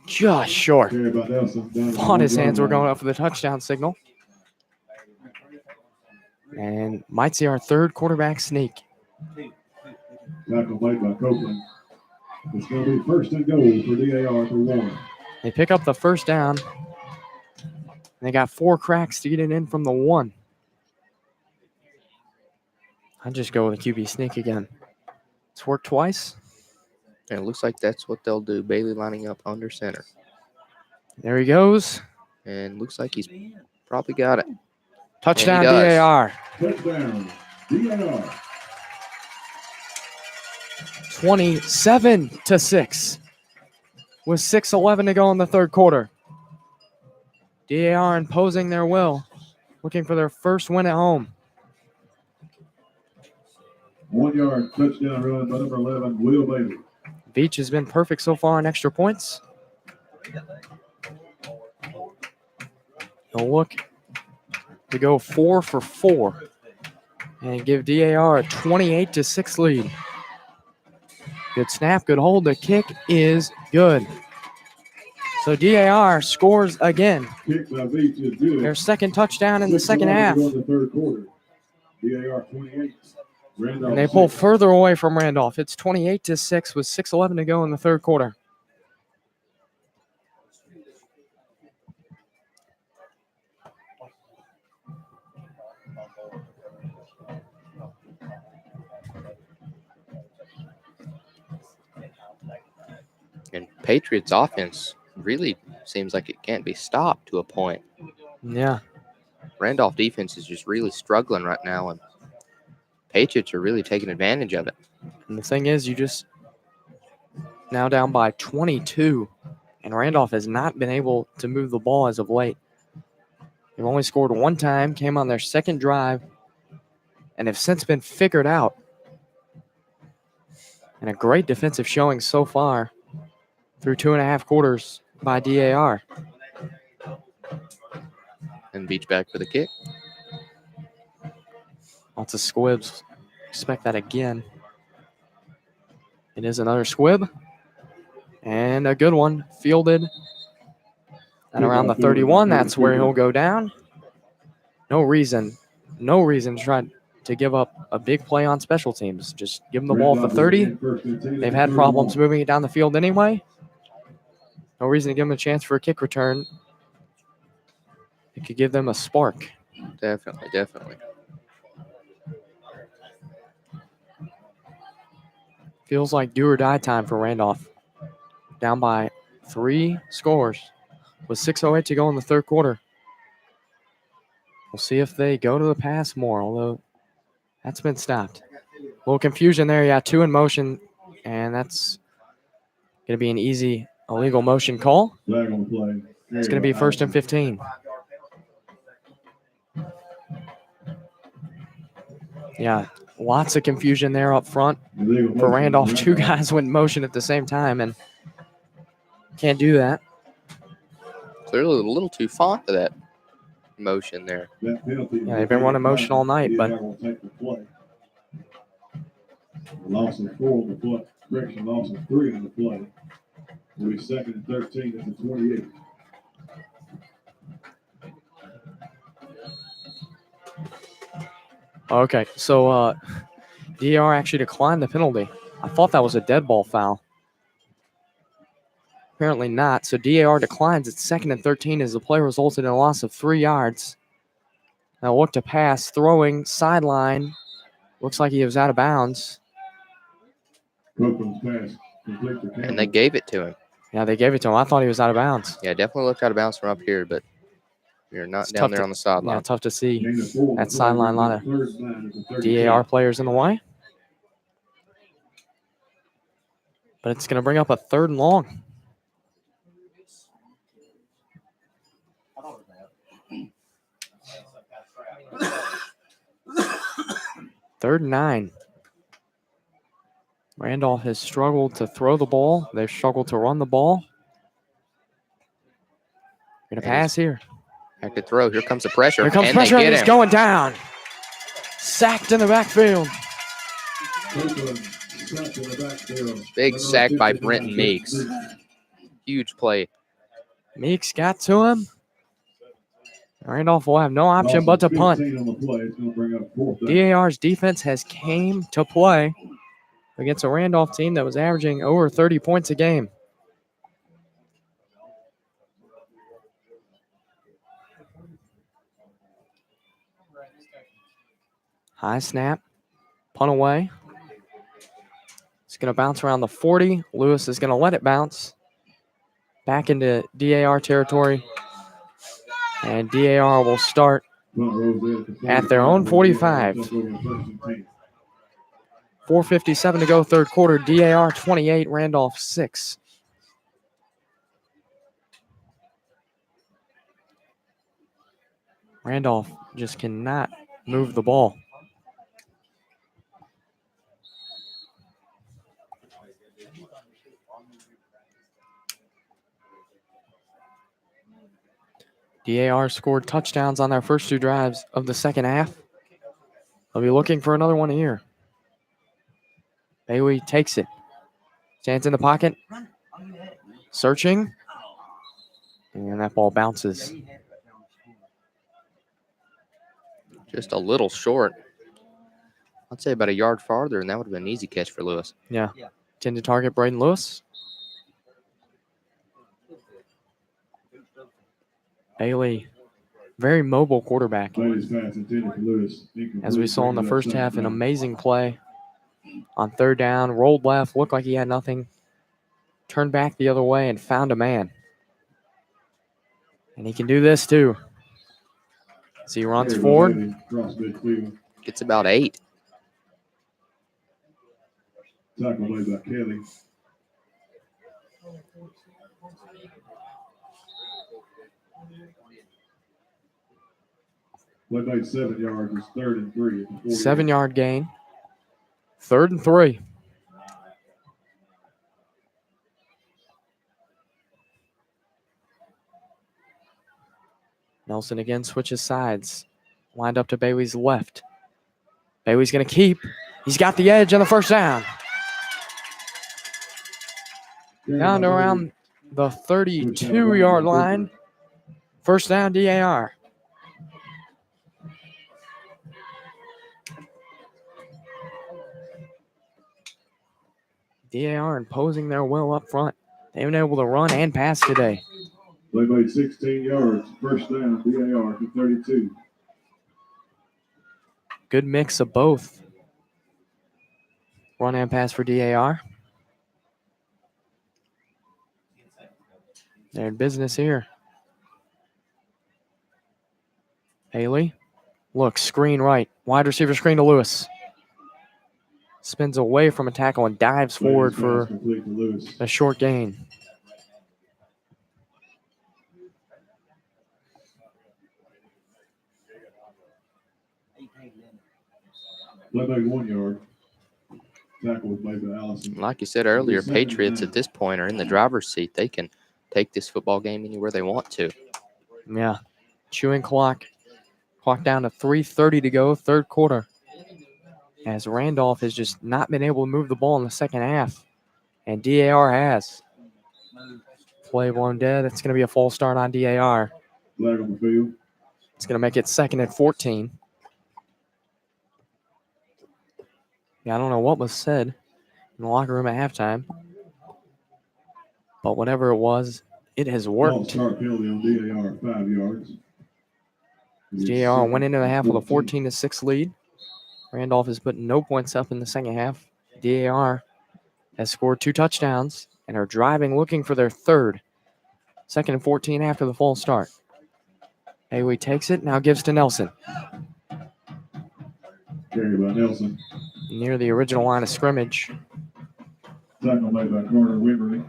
S1: Just short.
S3: Carried by Nelson. Down to the
S1: Thought his
S3: 1
S1: hands were
S3: yard
S1: going
S3: line.
S1: up for the touchdown signal. And might see our third quarterback sneak.
S3: Tackle made by Copeland. It's going to be first and goal for DAR for 1.
S1: They pick up the first down. They got 4 cracks to get it in from the 1. I'll just go with a QB sneak again. It's worked twice.
S2: And it looks like that's what they'll do. Bailey lining up under center.
S1: There he goes.
S2: And looks like he's probably got it.
S1: Touchdown
S2: does.
S1: DAR.
S3: Touchdown, DAR.
S1: 27-6. With 6:11 to go in the third quarter. DAR imposing their will. Looking for their first win at home.
S3: 1 yard touchdown run by number 11, Will Bailey.
S1: Beach has been perfect so far on extra points. He'll look to go 4 for 4 and give DAR a 28-6 lead. Good snap, good hold. The kick is good. So DAR scores again.
S3: Kick by Beach is good.
S1: Their second touchdown in the second
S3: 6:11 to
S1: half.
S3: go in the third quarter. DAR 28. Randolph
S1: And they pull
S3: 6.
S1: further away from Randolph. It's 28-6 with 6:11 to go in the third quarter.
S2: And Patriots offense really seems like it can't be stopped to a point.
S1: Yeah.
S2: Randolph defense is just really struggling right now, and Patriots are really taking advantage of it.
S1: And the thing is, you just now down by 22, and Randolph has not been able to move the ball as of late. They've only scored one time, came on their second drive, and have since been figured out. And a great defensive showing so far through 2.5 quarters by DAR.
S2: And Beach back for the kick.
S1: Lots of squibs. Expect that again. It is another squib. And a good one, fielded at around the 31. That's where he'll go down. No reason to try to give up a big play on special teams. Just give them the ball at the 30. They've had problems moving it down the field anyway. No reason to give them a chance for a kick return. It could give them a spark.
S2: Definitely.
S1: Feels like do or die time for Randolph. Down by 3 scores with 6:08 to go in the third quarter. We'll see if they go to the pass more, although that's been stopped. A little confusion there. Yeah, 2 in motion, and that's going to be an easy illegal motion call.
S3: Flag on play.
S1: It's going to be 1st and 15. Yeah, lots of confusion there up front for Randolph. 2 guys went in motion at the same time, and can't do that.
S2: Clearly a little too fond of that motion there.
S1: Yeah, they've been running motion all night, but
S3: loss of 4 on the play. Correction, loss of 3 on the play. It'll be 2nd and 13 at the 28.
S1: okay, so DAR actually declined the penalty. I thought that was a dead ball foul. Apparently not. So DAR declines at 2nd and 13 as the play resulted in a loss of 3 yards. Now look to pass, throwing, sideline. Looks like he was out of bounds.
S2: And they gave it to him.
S1: Yeah, they gave it to him. I thought he was out of bounds.
S2: Yeah, definitely looked out of bounds from up here, but you're not
S1: It's
S2: down
S1: tough
S2: there on the sideline.
S1: Yeah, tough to see that sideline. A lot of DAR players in the way. But it's going to bring up a 3rd and long. Third and 9. Randolph has struggled to throw the ball. They've struggled to run the ball. Going to pass here.
S2: Back to throw. Here comes the pressure.
S1: Here comes
S2: and
S1: pressure,
S2: they
S1: and
S2: get
S1: he's
S2: him.
S1: going down. Sacked in the backfield.
S2: Big sack by Brenton Meeks. Huge play.
S1: Meeks got to him. Randolph will have no option but to punt. DAR's defense has came to play against a Randolph team that was averaging over 30 points a game. High snap, punt away. It's going to bounce around the 40. Lewis is going to let it bounce back into DAR territory. And DAR will start at their own 45. 4:57 to go, third quarter. DAR 28, Randolph 6. Randolph just cannot move the ball. DAR scored touchdowns on their first 2 drives of the second half. They'll be looking for another one here. Bailey takes it. Stands in the pocket. Searching. And that ball bounces.
S2: Just a little short. I'd say about a yard farther, and that would have been an easy catch for Lewis.
S1: Yeah. Intended target, Braden Lewis. Bailey, very mobile quarterback.
S3: Bailey's pass intended for Lewis.
S1: As we saw in the first half, an amazing play on third down. Rolled left, looked like he had nothing. Turned back the other way and found a man. And he can do this too. As he runs forward.
S2: Gets about 8.
S3: Tackle made by Kelly. Play made 7 yards. It's 3rd and 3.
S1: 7-yard gain. 3rd and 3. Nelson again switches sides. Lined up to Bailey's left. Bailey's going to keep. He's got the edge on the first down. Down to around the 32-yard line. First down, DAR. DAR imposing their will up front. They've been able to run and pass today.
S3: They made 16 yards. First down, DAR to 32.
S1: Good mix of both. Run and pass for DAR. They're in business here. Haley. Look, screen right. Wide receiver screen to Lewis. Spins away from a tackle and dives forward for a short gain.
S3: Play made 1 yard. Tackle was made by Allison.
S2: Like you said earlier, Patriots at this point are in the driver's seat. They can take this football game anywhere they want to.
S1: Yeah. Chewing clock. Clock down to 3:30 to go, third quarter. As Randolph has just not been able to move the ball in the second half. And DAR has. Play blown dead. It's going to be a false start on DAR.
S3: Flag on the field.
S1: It's going to make it 2nd and 14. Yeah, I don't know what was said in the locker room at halftime. But whatever it was, it has
S3: False
S1: worked.
S3: start penalty on DAR, 5 yards.
S1: DAR went into the half with a 14-6 lead. Randolph has put no points up in the second half. DAR has scored 2 touchdowns and are driving, looking for their third. 2nd and 14 after the false start. Haley takes it, now gives to Nelson.
S3: Carry by Nelson.
S1: Near the original line of scrimmage.
S3: Tackle made by Carter Wimberly.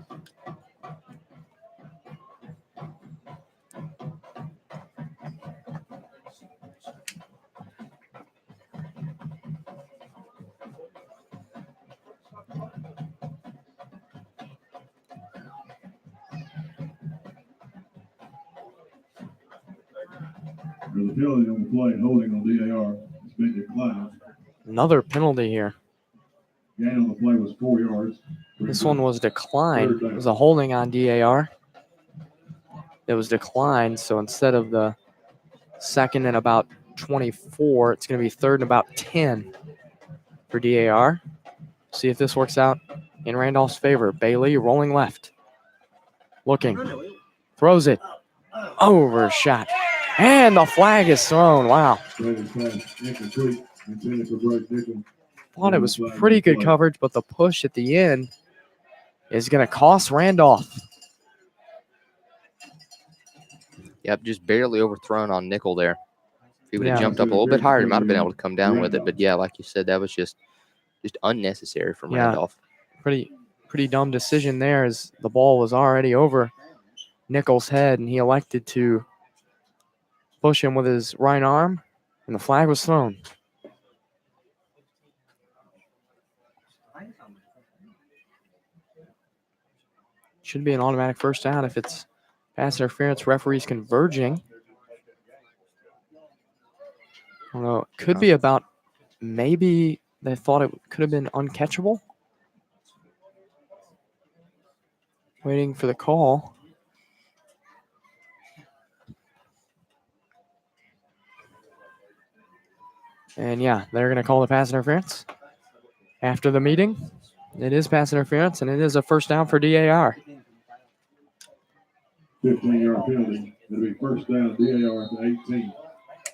S3: There's a penalty on the play, holding on DAR. It's been declined.
S1: Another penalty here.
S3: Gain on the play was 4 yards.
S1: This one was declined. It was a holding on DAR. It was declined, so instead of the 2nd and about 24, it's going to be 3rd and about 10 for DAR. See if this works out in Randolph's favor. Bailey rolling left. Looking. Throws it. Overshot. And the flag is thrown. Wow. Thought it was pretty good coverage, but the push at the end is going to cost Randolph.
S2: Yep, just barely overthrown on nickel there. If he would have jumped up a little bit higher, he might have been able to come down with it. But yeah, like you said, that was just unnecessary from Randolph.
S1: Pretty dumb decision there, as the ball was already over Nickel's head, and he elected to push him with his right arm, and the flag was thrown. Should be an automatic first down if it's pass interference. Referees converging I don't know. Could be about maybe they thought it could have been uncatchable. Waiting for the call. And yeah, they're going to call the pass interference. After the meeting, it is pass interference, and it is a first down for DAR.
S3: 15-yard penalty. It'll be first down, DAR to 18.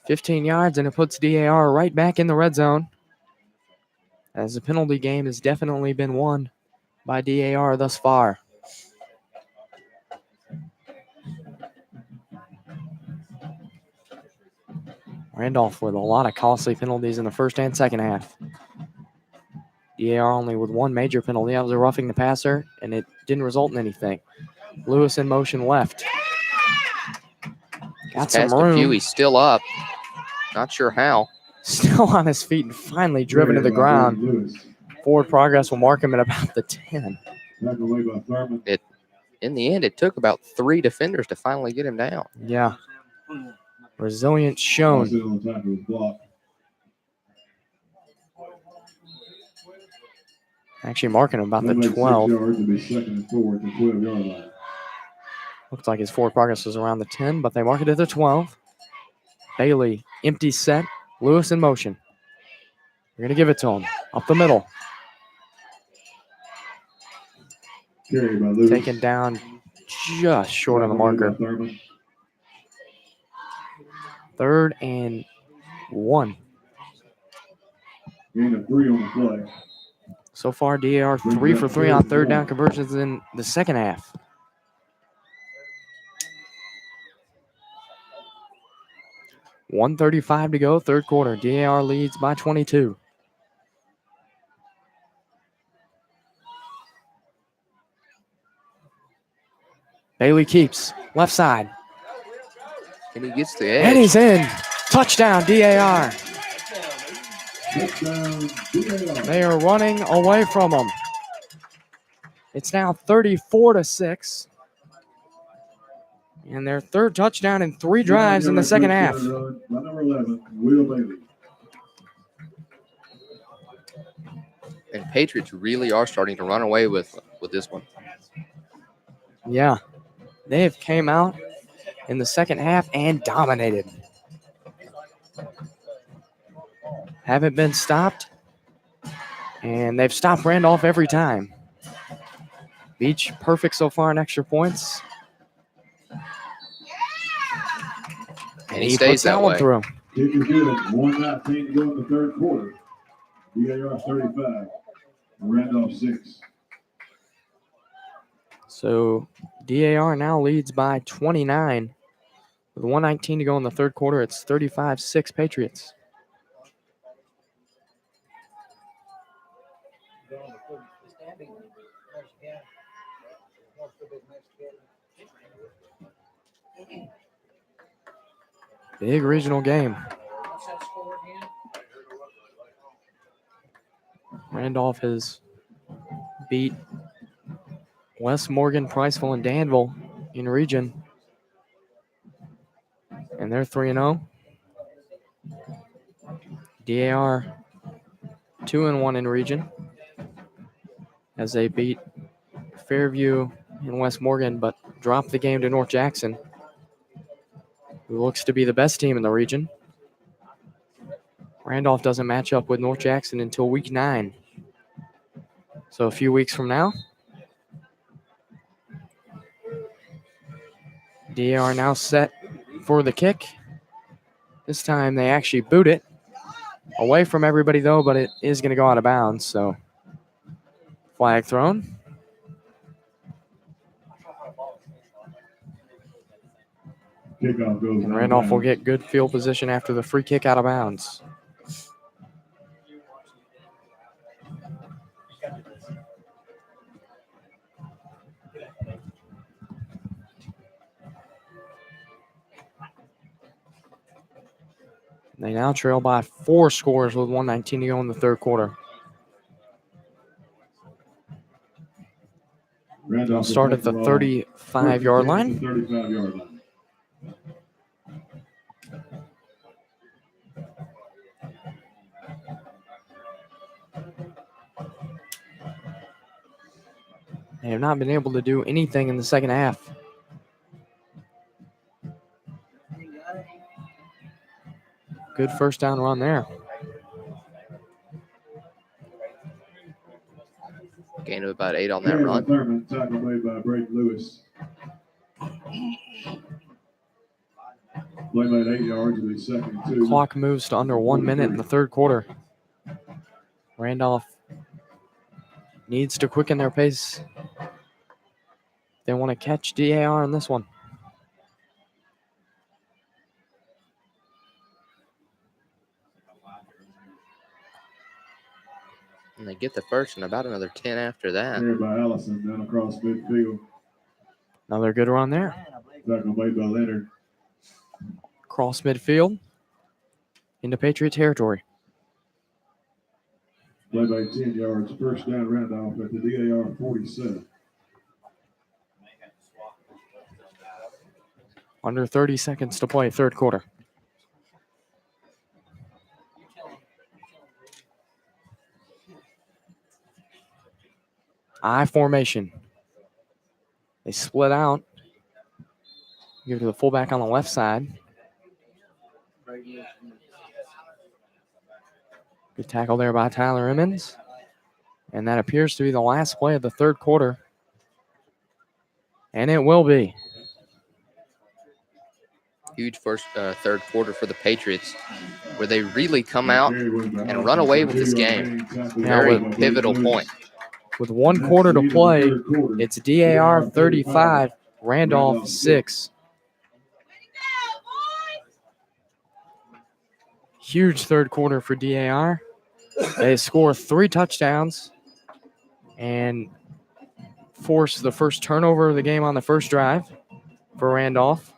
S1: 15 yards, and it puts DAR right back in the red zone. As the penalty game has definitely been won by DAR thus far. Randolph with a lot of costly penalties in the first and second half. DAR only with one major penalty. That was a roughing the passer, and it didn't result in anything. Lewis in motion left. Got some
S2: Passed a few.
S1: room.
S2: He's still up. Not sure how.
S1: Still on his feet and finally driven to the ground. Forward progress will mark him at about the 10.
S2: In the end, it took about 3 defenders to finally get him down.
S1: Yeah. Resilience shown. Actually marking him about the 12. Looks like his forward progress was around the 10, but they mark it at the 12. Bailey, empty set. Lewis in motion. We're going to give it to him. Up the middle. Taken down just short of the marker. 3rd and 1.
S3: Gain of 3 on the play.
S1: So far, DAR 3 for 3 on third down conversions in the second half. .135 to go, third quarter. DAR leads by 22. Bailey keeps left side.
S2: And he gets the edge.
S1: And he's in. Touchdown, DAR. They are running away from him. It's now 34-6. And their third touchdown in 3 drives in the second half.
S3: Number 11, Will Bailey.
S2: And Patriots really are starting to run away with this one.
S1: Yeah. They have came out in the second half and dominated. Haven't been stopped. And they've stopped Randolph every time. Beach perfect so far in extra points.
S2: And he stays that way.
S1: Through.
S3: Kick is good. 1:19 to go in the third quarter. DAR 35. Randolph 6.
S1: So DAR now leads by 29. With 1:19 to go in the third quarter, it's 35-6 Patriots. Big regional game. Randolph has beat West Morgan, Priceville, and Danville in region. And they're 3-0. DAR 2-1 in region as they beat Fairview and West Morgan, but dropped the game to North Jackson, who looks to be the best team in the region. Randolph doesn't match up with North Jackson until week 9. So a few weeks from now. DAR now set for the kick. This time they actually boot it. Away from everybody though, but it is going to go out of bounds. So flag thrown.
S3: Kickoff goes.
S1: And Randolph will get good field position after the free kick out of bounds. They now trail by 4 scores with 1:19 to go in the third quarter.
S3: Randolph
S1: They'll start at the 35-yard line.
S3: 35-yard line.
S1: They have not been able to do anything in the second half. Good first down run there.
S2: Gain of about 8 on that
S3: Carry by
S2: run.
S3: Thurman, tackle made by Braden Lewis. Play made 8 yards with his second 2.
S1: Clock moves to under 1 minute in the third quarter. Randolph needs to quicken their pace. They want to catch DAR in this one.
S2: And they get the first and about another 10 after that.
S3: Carry by Allison down across midfield.
S1: Another good run there.
S3: Tackle made by Leonard.
S1: Cross midfield into Patriot territory.
S3: Play by 10 yards. First down Randolph at the DAR 47.
S1: Under 30 seconds to play, third quarter. I formation. They split out. Give it to the fullback on the left side. Good tackle there by Tyler Emmons. And that appears to be the last play of the third quarter. And it will be.
S2: Huge third quarter for the Patriots, where they really come out and run away with this game. Very pivotal point.
S1: With 1 quarter to play, it's DAR 35, Randolph 6. Huge third quarter for DAR. They score 3 touchdowns and force the first turnover of the game on the first drive for Randolph.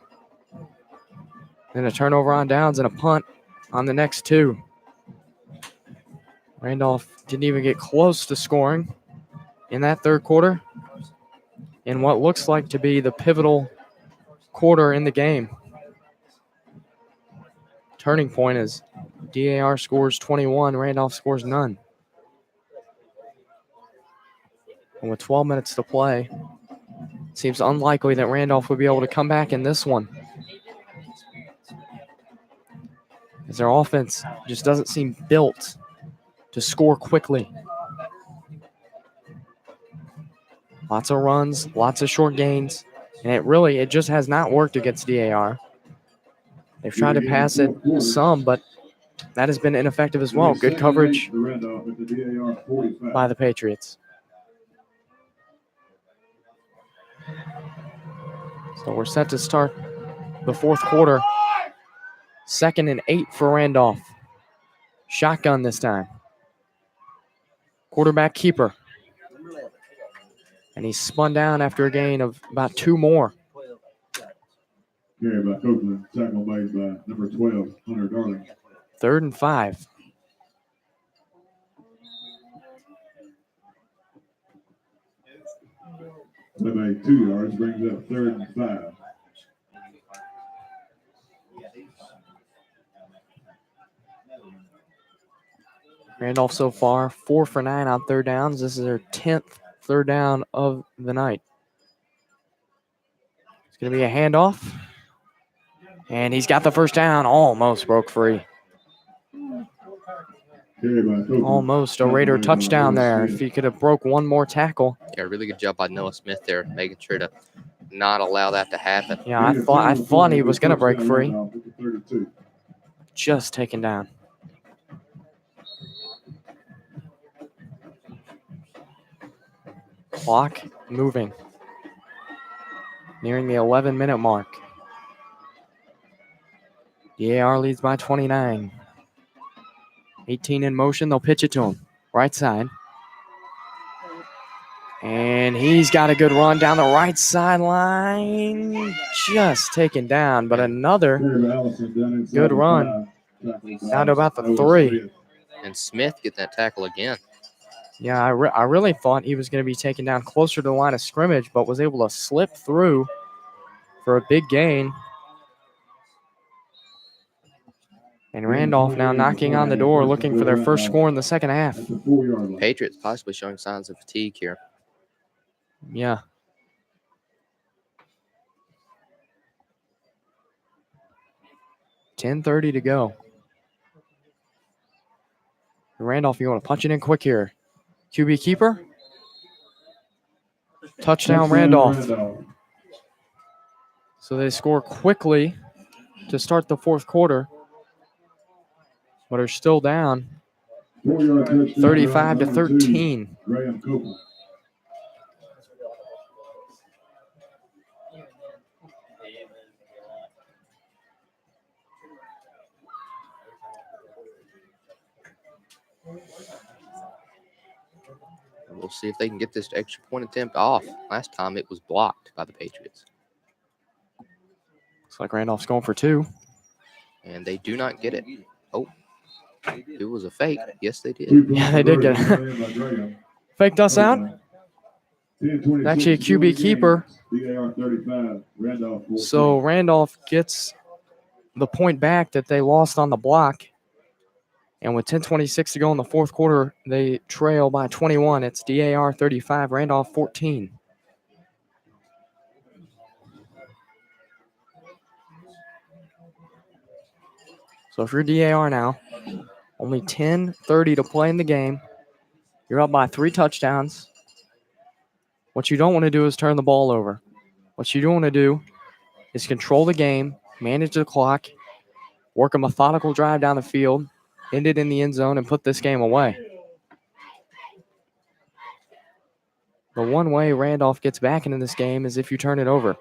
S1: Then a turnover on downs and a punt on the next 2. Randolph didn't even get close to scoring in that third quarter in what looks like to be the pivotal quarter in the game. Turning point is DAR scores 21, Randolph scores none. And with 12 minutes to play, it seems unlikely that Randolph would be able to come back in this one, as their offense just doesn't seem built to score quickly. Lots of runs, lots of short gains, and it just has not worked against DAR. They've tried to pass it some, but that has been ineffective as well. Good coverage by the Patriots. So we're set to start the fourth quarter. 2nd and 8 for Randolph. Shotgun this time. Quarterback keeper. And he's spun down after a gain of about 2 more.
S3: Carry by Copeland, tackle made by number 12, Hunter Darling.
S1: 3rd and 5.
S3: They made 2 yards, brings up 3rd and 5.
S1: Randolph so far 4 for 9 on third downs. This is their 10th third down of the night. It's going to be a handoff. And he's got the first down. Almost broke free. Almost a Raider touchdown there. If he could have broke one more tackle.
S2: Yeah, really good job by Noah Smith there, making sure to not allow that to happen.
S1: Yeah, I thought he was going to break free. Just taken down. Clock moving. Nearing the 11-minute mark. DAR leads by 29. 18 in motion. They'll pitch it to him. Right side. And he's got a good run down the right sideline. Just taken down, but another good run. Down to about the 3.
S2: And Smith get that tackle again.
S1: Yeah, I really thought he was going to be taken down closer to the line of scrimmage, but was able to slip through for a big gain. And Randolph now knocking on the door, looking for their first score in the second half.
S2: Patriots possibly showing signs of fatigue here.
S1: Yeah. $10:30 to go. Randolph, you want to punch it in quick here. QB keeper. Touchdown, Randolph. So they score quickly to start the fourth quarter, but are still down 35-13.
S3: Graham Cooper.
S2: And we'll see if they can get this extra point attempt off. Last time it was blocked by the Patriots.
S1: Looks like Randolph's going for 2.
S2: And they do not get it. Oh, it was a fake. Yes, they did.
S1: Yeah, they did get it. Faked us out. Actually, a QB keeper.
S3: DAR 35, Randolph 14.
S1: So Randolph gets the point back that they lost on the block. And with 10:26 to go in the fourth quarter, they trail by 21. It's DAR 35, Randolph 14. So if you're DAR now, only 10:30 to play in the game. You're up by 3 touchdowns. What you don't want to do is turn the ball over. What you do want to do is control the game, manage the clock, work a methodical drive down the field, end it in the end zone, and put this game away. The one way Randolph gets back into this game is if you turn it over.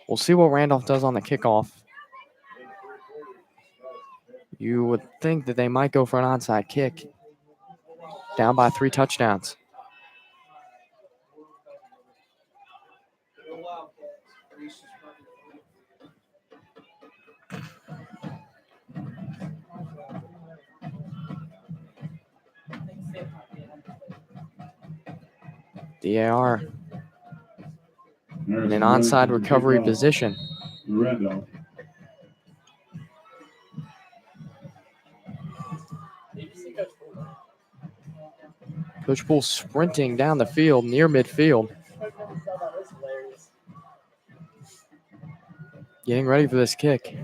S1: We'll see what Randolph does on the kickoff. You would think that they might go for an onside kick. Down by 3 touchdowns. DAR in an onside recovery position.
S3: Randolph.
S1: Coach Poole sprinting down the field near midfield. Getting ready for this kick.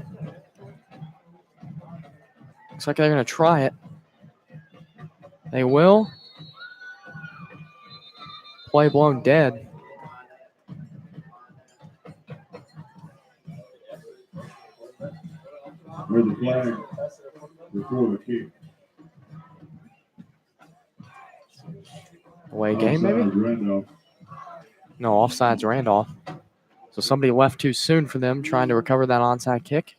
S1: Looks like they're going to try it. They will. Play blown dead.
S3: Where's the flag before the kick?
S1: Away game, maybe?
S3: Offsides, Randolph.
S1: No, offsides Randolph. So somebody left too soon for them trying to recover that onside kick.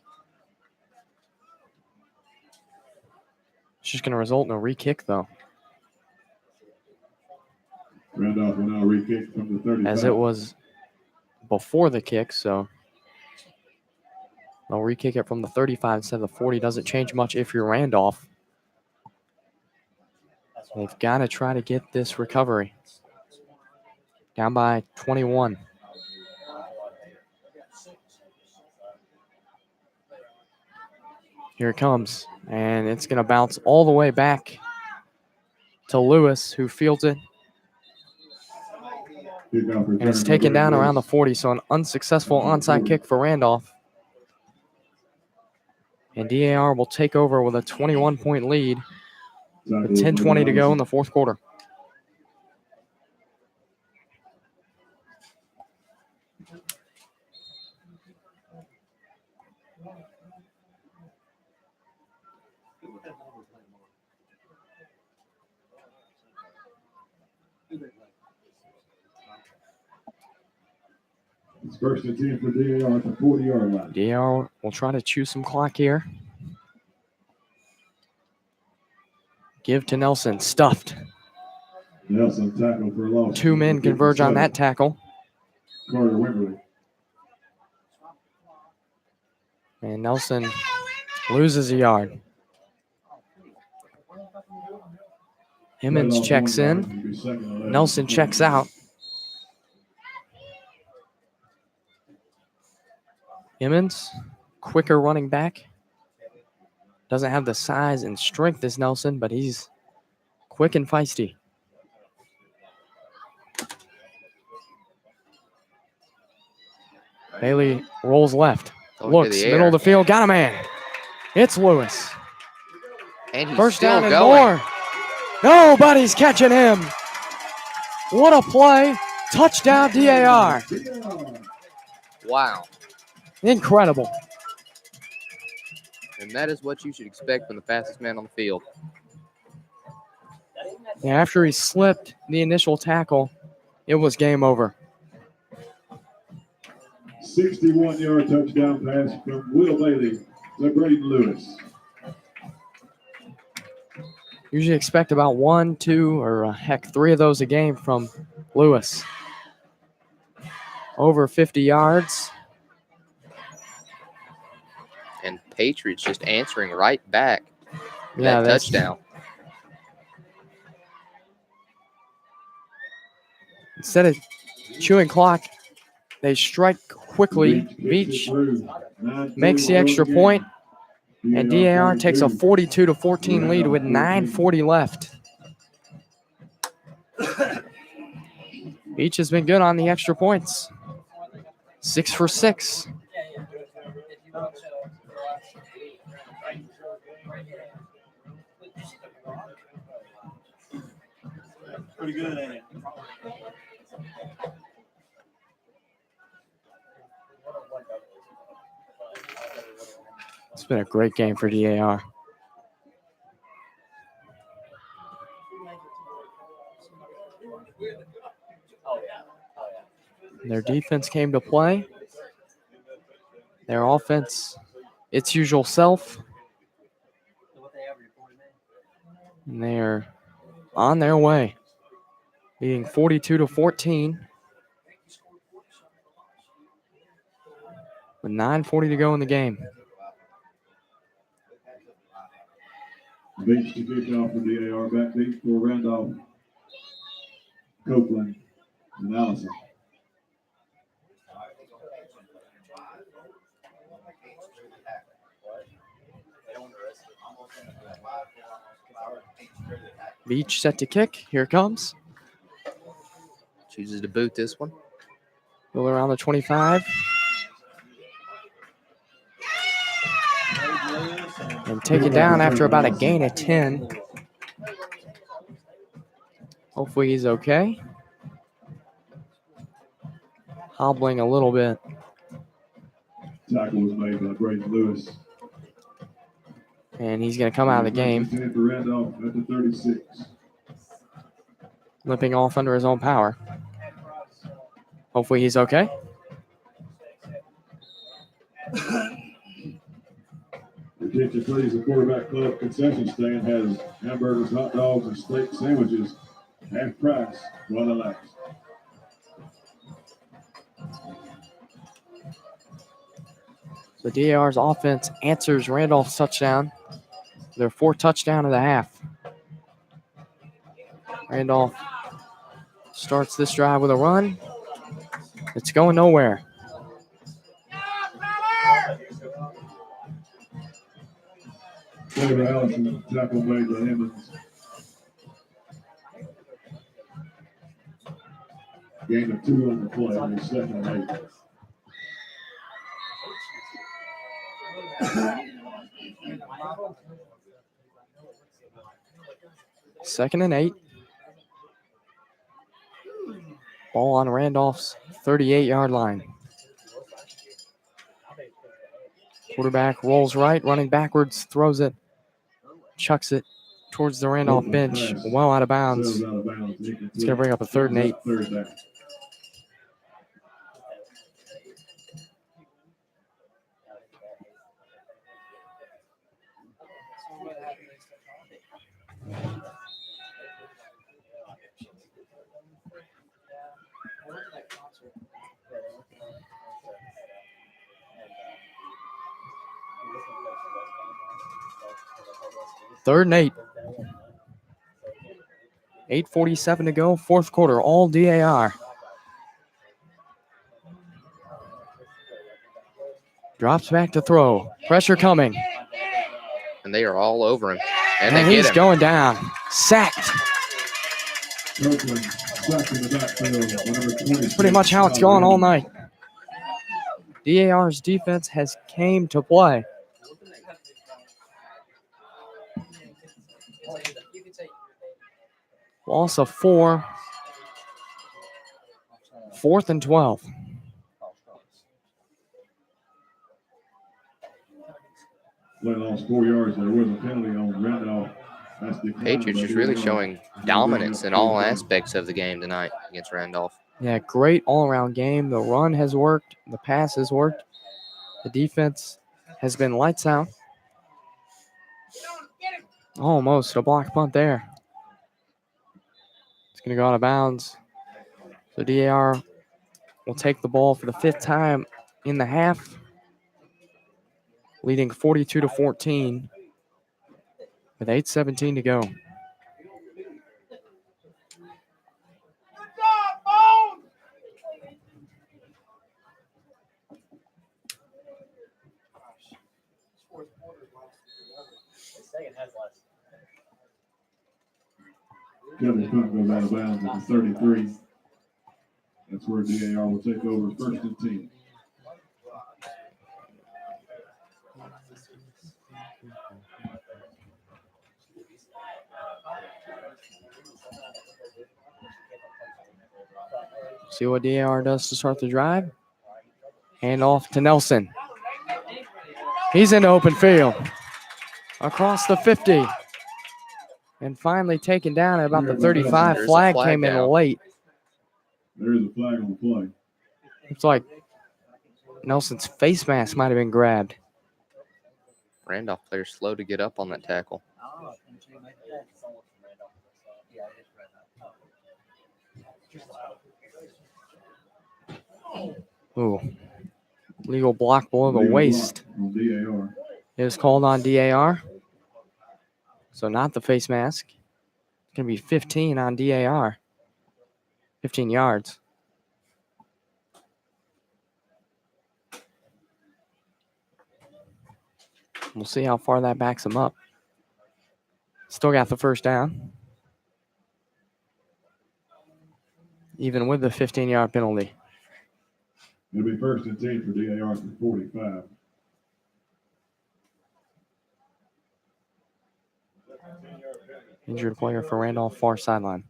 S1: It's just going to result in a re-kick, though.
S3: Randolph will now re-kick from the 35.
S1: As it was before the kick, so they'll re-kick it from the 35 instead of the 40. Doesn't change much if you're Randolph. They've got to try to get this recovery. Down by 21. Here it comes, and it's going to bounce all the way back to Lewis, who fields it. And it's taken down around the 40, so an unsuccessful onside kick for Randolph. And DAR will take over with a 21-point lead with 10:20 to go in the fourth quarter.
S3: It's first and 10 for DAR at the 40-yard line.
S1: DAR will try to chew some clock here. Give to Nelson. Stuffed.
S3: Nelson tackle for a loss.
S1: 2 men converge on that tackle.
S3: Carter Wimberly.
S1: And Nelson loses a yard. Emmons checks in. Nelson checks out. Emmons, quicker running back. Doesn't have the size and strength as Nelson, but he's quick and feisty. Bailey rolls left.
S2: Going to
S1: Looks,
S2: the
S1: middle
S2: air.
S1: of the field. Got a man. It's Lewis.
S2: And he's
S1: First
S2: still
S1: down and
S2: going.
S1: more. Nobody's catching him. What a play. Touchdown DAR.
S2: Wow.
S1: Incredible.
S2: And that is what you should expect from the fastest man on the field.
S1: Yeah, after he slipped the initial tackle, it was game over.
S3: 61-yard touchdown pass from Will Bailey to Braden Lewis.
S1: Usually expect about 1, 2, or heck, 3 of those a game from Lewis. Over 50 yards.
S2: And Patriots just answering right back
S1: Yeah,
S2: that touchdown.
S1: Instead of chewing clock, they strike quickly. Beach makes the extra point, and DAR takes a 42-14 lead with 9:40 left. Beach has been good on the extra points. 6 for 6.
S6: Pretty good, ain't it?
S1: It's been a great game for DAR. Their defense came to play. Their offense, its usual self. And they are on their way, leading 42-14. With 9:40 to go in the game.
S3: Beach to kick off for DAR. Back deep for Randolph, Copeland, and Allison.
S1: Beach set to kick. Here it comes.
S2: Chooses to boot this one.
S1: Go around the 25. And take it down after about a gain of 10. Hopefully he's okay. Hobbling a little bit.
S3: Tackle was made by Braden Lewis.
S1: And he's going to come out of the game.
S3: For Randolph at the 36.
S1: Limping off under his own power. Hopefully he's okay.
S3: Attention please, the quarterback club concession stand has hamburgers, hot dogs, and steak sandwiches. Half price while it lasts.
S1: So DAR's offense answers Randolph's touchdown. Their 4th touchdown of the half. Randolph starts this drive with a run. It's going nowhere.
S3: Taylor Allison, tackle made by Emmons. Gain of 2 on the play on the 2nd and 8.
S1: Second and 8. Ball on Randolph's 38-yard line. Quarterback rolls right, running backwards, throws it, chucks it towards the Randolph bench, well out of bounds. It's going to bring up a 3rd and 8. Third and 8. 8:47 to go, 4th quarter, all DAR. Drops back to throw. Pressure coming.
S2: And they are all over him. And
S1: And
S2: they
S1: he's
S2: get him.
S1: going down. Sacked.
S3: Copeland, sacked in the backfield, number 26.
S1: Pretty much how it's gone all night. DAR's defense has came to play. Loss of 4. 4th and 12.
S3: Play lost 4 yards. There was a penalty on Randolph. That's declined
S2: Patriots
S3: by
S2: just really
S3: DAR.
S2: showing dominance in all aspects of the game tonight against Randolph.
S1: Yeah, great all-around game. The run has worked. The pass has worked. The defense has been lights out. Almost a block punt there. It's going to go out of bounds. So DAR will take the ball for the 5th time in the half, leading 42-14 with 8:17 to go.
S3: Kevin Punt goes out of bounds at the 33. That's where DAR will take over 1st and 10.
S1: See what DAR does to start the drive. Hand off to Nelson. He's in the open field. Across the 50. And finally taken down at about the 35.
S2: There's a
S1: Flag
S2: flag
S1: came in
S2: down.
S1: late.
S3: There is a flag on the play.
S1: It's like Nelson's face mask might have been grabbed.
S2: Randolph players slow to get up on that tackle.
S1: Ooh. Legal block below the
S3: Legal
S1: waist
S3: block on DAR.
S1: is called on DAR. So not the face mask. It's going to be 15 on DAR. 15 yards. We'll see how far that backs him up. Still got the first down. Even with the 15-yard penalty.
S3: It'll be 1st and 10 for DAR from 45.
S1: Injured player for Randolph, far sideline.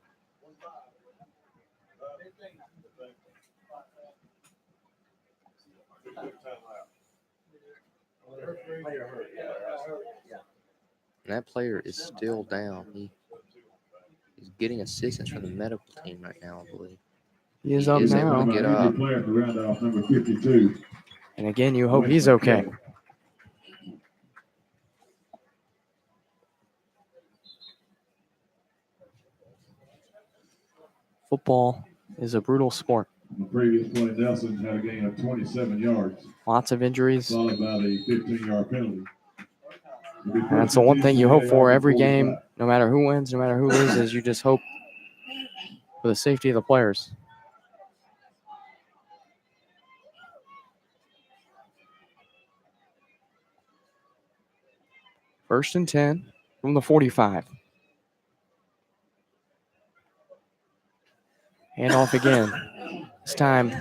S2: And that player is still down. He's getting assistance from the medical team right now, I believe.
S1: He is
S2: He
S1: up
S2: is able
S1: now.
S2: to get
S3: Injured
S2: up.
S3: player for Randolph, number 52.
S1: And again, you hope he's okay. Football is a brutal sport.
S3: The previous play, Nelson had a gain of 27 yards,
S1: Lots of injuries.
S3: followed by the 15-yard penalty.
S1: And that's the one thing you hope for every game, no matter who wins, no matter who loses, you just hope for the safety of the players. First and 10 from the 45. Hand off again. This time,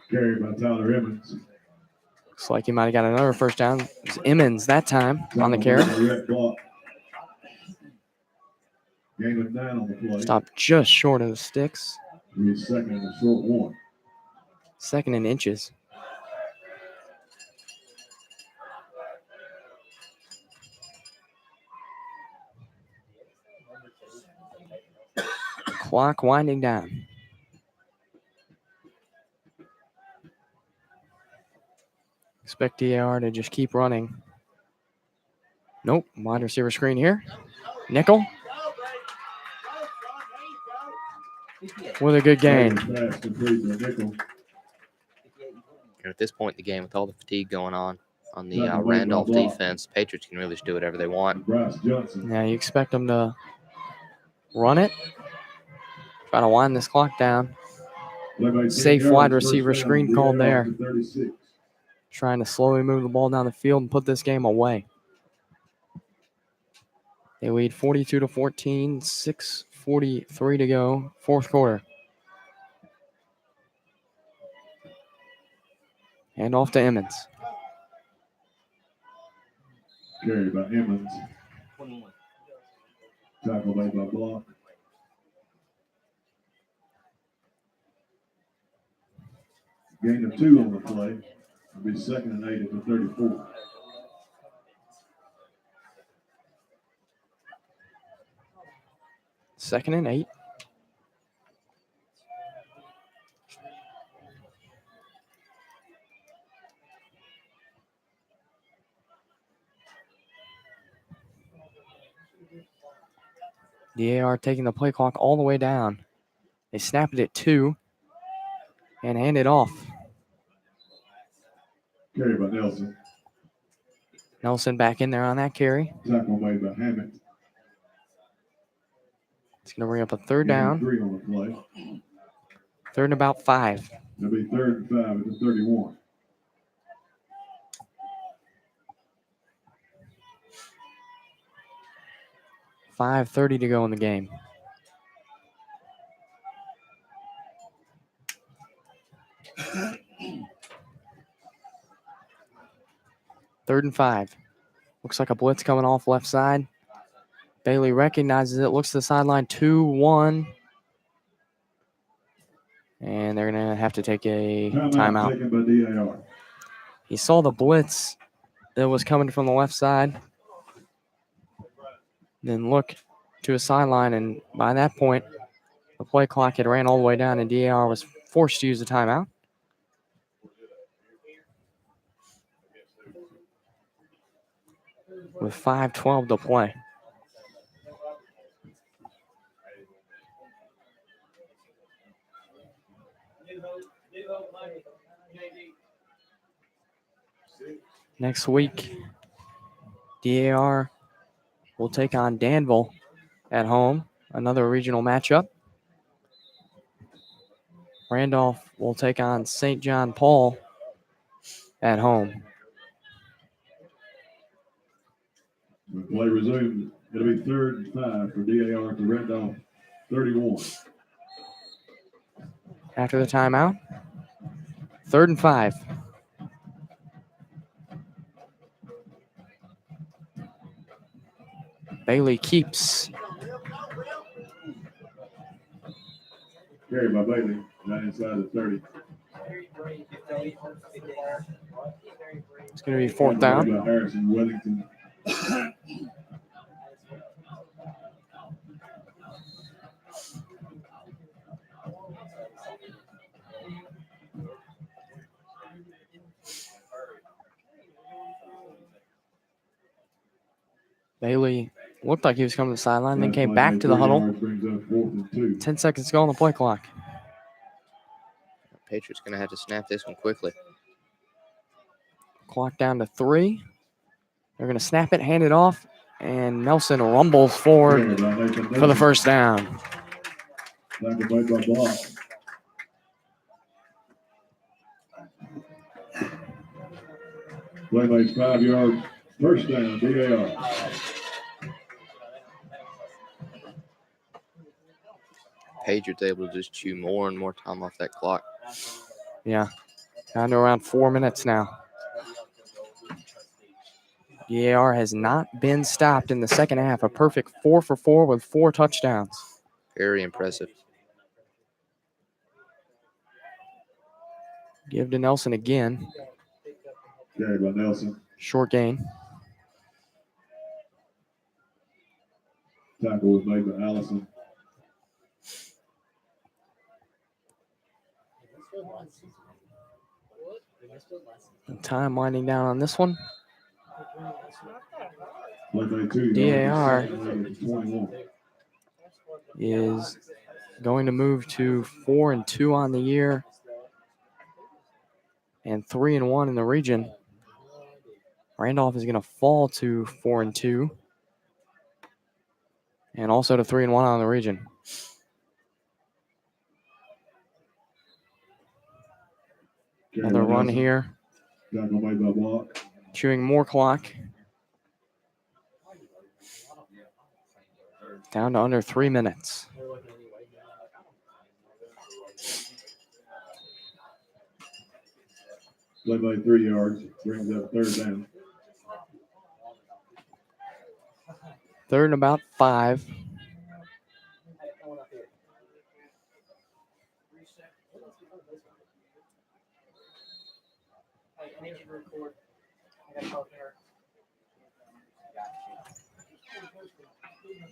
S3: Carried by Tyler Evans.
S1: looks like he might have got another first down. It was Emmons that time on the carry.
S3: Direct block. Gain of 9 on the play.
S1: Stopped just short of the sticks.
S3: He's 2nd and a short 1.
S1: 2nd in inches. Clock winding down. Expect DAR to just keep running. Nope. Wide receiver screen here. Nickel. With a good gain.
S3: Pass complete to Nickel.
S2: And at this point in the game, with all the fatigue going on the
S3: Second play,
S2: Randolph
S3: block.
S2: defense, Patriots can really just do whatever they want.
S3: Bryce Johnson.
S1: Now you expect them to run it. Try to wind this clock down. Safe wide receiver screen called there.
S3: 36.
S1: Trying to slowly move the ball down the field and put this game away. They lead 42-14, 6:43 to go, 4th quarter. And off to Emmons.
S3: Carried by Emmons. Tackle made by Block. Gain of 2 on the play. It'll be 2nd and 8 at the 34.
S1: Second and 8. DAR taking the play clock all the way down. They snap it at 2 and hand it off.
S3: Carried by Nelson.
S1: Nelson back in there on that carry.
S3: Tackle made by Hammett.
S1: It's going to bring up a third
S3: Gain of
S1: down.
S3: 3 on the play.
S1: Third and about 5.
S3: It'll be 3rd and 5 at the 31.
S1: $5:30 to go in the game. Third and 5. Looks like a blitz coming off left side. Bailey recognizes it, looks to the sideline, 2-1. And they're going to have to take a timeout.
S3: Taken by DAR.
S1: He saw the blitz that was coming from the left side. Then look to his sideline, and by that point, the play clock had ran all the way down, and DAR was forced to use the timeout. With 5:12 to play. Next week, DAR will take on Danville at home, another regional matchup. Randolph will take on St. John Paul at home.
S3: The play resumed. It'll be 3rd and 5 for DAR to Randolph 31.
S1: After the timeout, 3rd and 5. Bailey keeps.
S3: Carried by Bailey. Right inside the 30.
S1: It's going to be 4th down.
S3: By Harrison Wellington.
S1: Bailey looked like he was coming to the sideline, then came back to the huddle.
S3: Brings up 4th and 2.
S1: 10 seconds to go on the play clock.
S2: Patriots going to have to snap this one quickly.
S1: Clock down to 3. They're going to snap it, hand it off, and Nelson rumbles forward for the first down.
S3: Tackle made by Block. Play makes 5 yards. First down, DAR.
S2: Patriots able to just chew more and more time off that clock.
S1: Yeah, down to around 4 minutes now. DAR has not been stopped in the second half. A perfect 4 for 4 with 4 touchdowns.
S2: Very impressive.
S1: Give to Nelson again.
S3: Carried by Nelson.
S1: Short gain.
S3: Tackle was made by Allison.
S1: Time winding down on this one.
S3: Play made 2
S1: DAR
S3: yards. 21.
S1: is going to move to 4-2 on the year and 3-1 in the region. Randolph is going to fall to 4-2 and also to 3-1 on the region. Another run here.
S3: Tackle made by Block.
S1: Chewing more clock. Down to under 3 minutes.
S3: Play by 3 yards. Brings up third down.
S1: Third and about 5.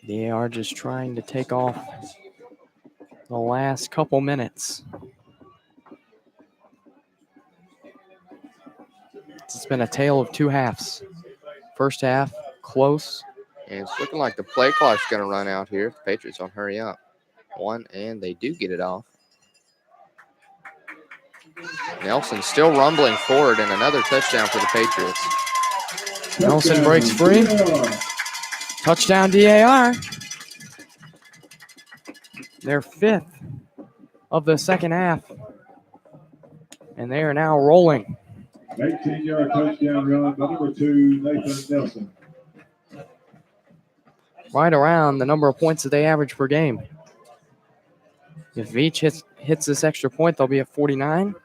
S1: DAR just trying to take off the last couple minutes. It's been a tale of two halves. First half, close.
S2: And it's looking like the play clock's going to run out here. The Patriots don't hurry up. One, and they do get it off. Nelson still rumbling forward, and another touchdown for the Patriots.
S1: Nelson breaks free. Touchdown DAR. Their 5th of the second half. And they are now rolling.
S3: 18-yard touchdown run by number 2, Nathan Nelson.
S1: Right around the number of points that they average per game. If Veach hits this extra point, they'll be at 49.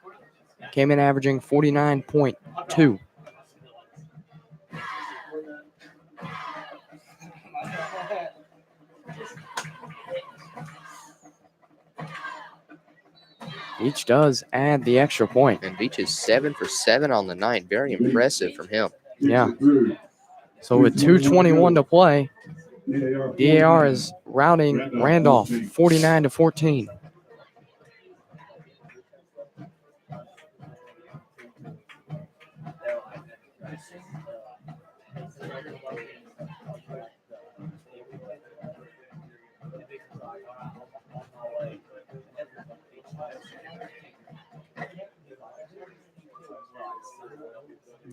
S1: Came in averaging 49.2. Each does add the extra point.
S2: And Veach is 7 for 7 on the night. Very impressive from him.
S1: Yeah. So with 2:21 to play, DAR is routing Randolph 49-14.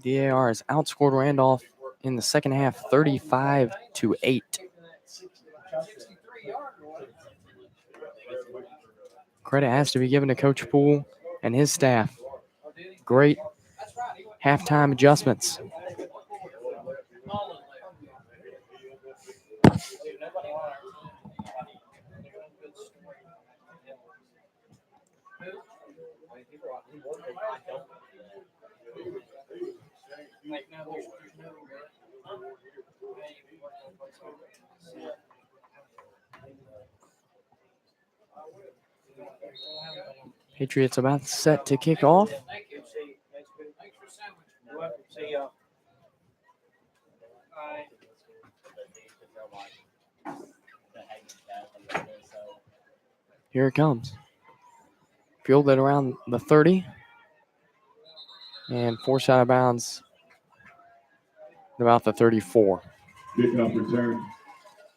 S1: DAR has outscored Randolph in the second half 35-8. Credit has to be given to Coach Poole and his staff. Great halftime adjustments. Patriots about set to kick off. Here it comes. Fielded around the 30 and forced out of bounds at about the 34.
S3: Kickoff return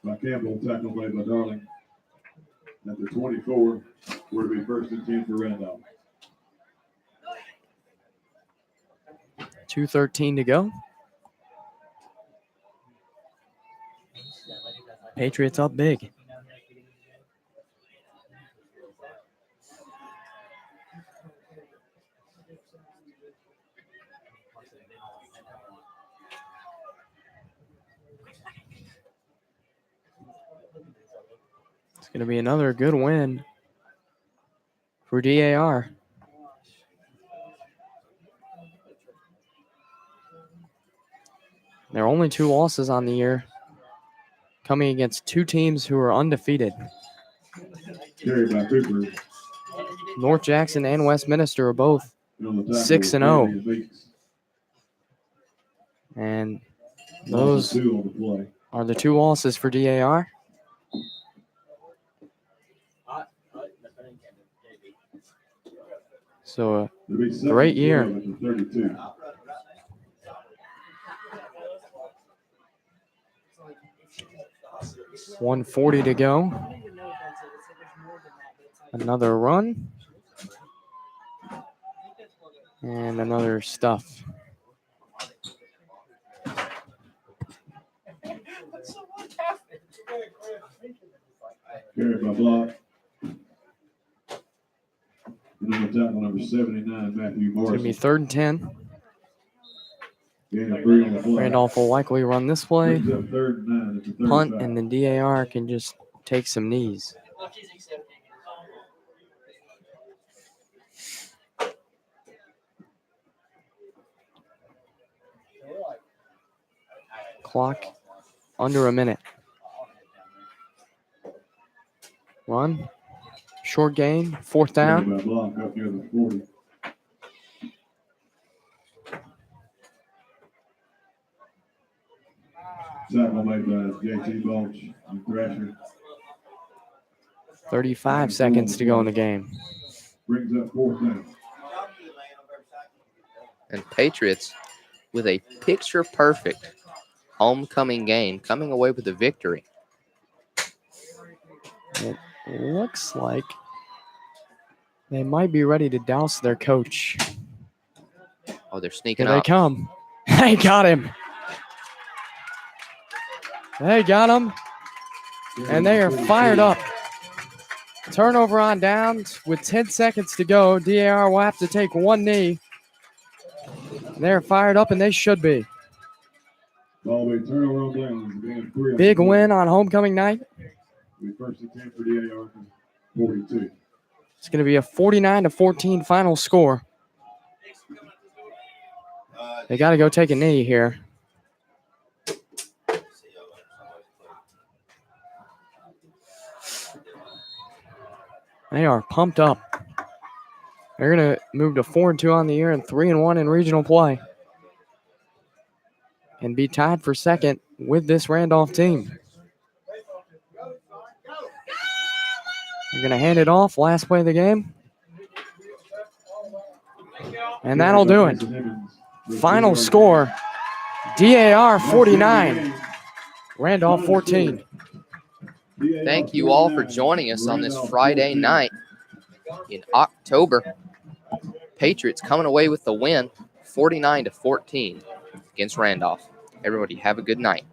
S3: by Campbell, tackled by Darling. At the 24, we're to be 1st and 10 for Randolph.
S1: 2:13 to go. Patriots up big. It's going to be another good win for DAR. There are only 2 losses on the year, coming against 2 teams who are undefeated.
S3: Carried by Cooper.
S1: North Jackson and Westminster are both 6-0. And those are the 2 losses for DAR. So a great year. 1:40 to go. Another run. And another stuff.
S3: Carried by Block. And then the tackle number 79, Matthew
S1: It's going to be
S3: Morrison.
S1: 3rd and 10.
S3: Gain of 3 on the play.
S1: Randolph will likely run this play.
S3: Brings up 3rd and 9 at the 35.
S1: Punt, and then DAR can just take some knees. Clock under a minute. Run. Short gain. Fourth down.
S3: Quarterback block up near the 40. Tackle made by JT Balch and Thrasher.
S1: 35 seconds to go in the game.
S3: Brings up fourth down.
S2: And Patriots with a picture-perfect homecoming game coming away with a victory.
S1: It looks like they might be ready to douse their coach.
S2: Oh, they're sneaking
S1: Here they
S2: up.
S1: come. They got him. They got him. And they are fired up. Turnover on downs with 10 seconds to go. DAR will have to take one knee. They're fired up, and they should be.
S3: Turnover on downs. Again, 3 on
S1: Big
S3: the
S1: win on homecoming night.
S3: We first and 10 for DAR, 42.
S1: It's going to be a 49-14 final score. They got to go take a knee here. They are pumped up. They're going to move to 4-2 on the year and 3-1 in regional play. And be tied for second with this Randolph team. They're going to hand it off last play of the game. And that'll do it. Final score, DAR 49, Randolph 14.
S2: Thank you all for joining us on this Friday night in October. Patriots coming away with the win, 49-14 against Randolph. Everybody have a good night.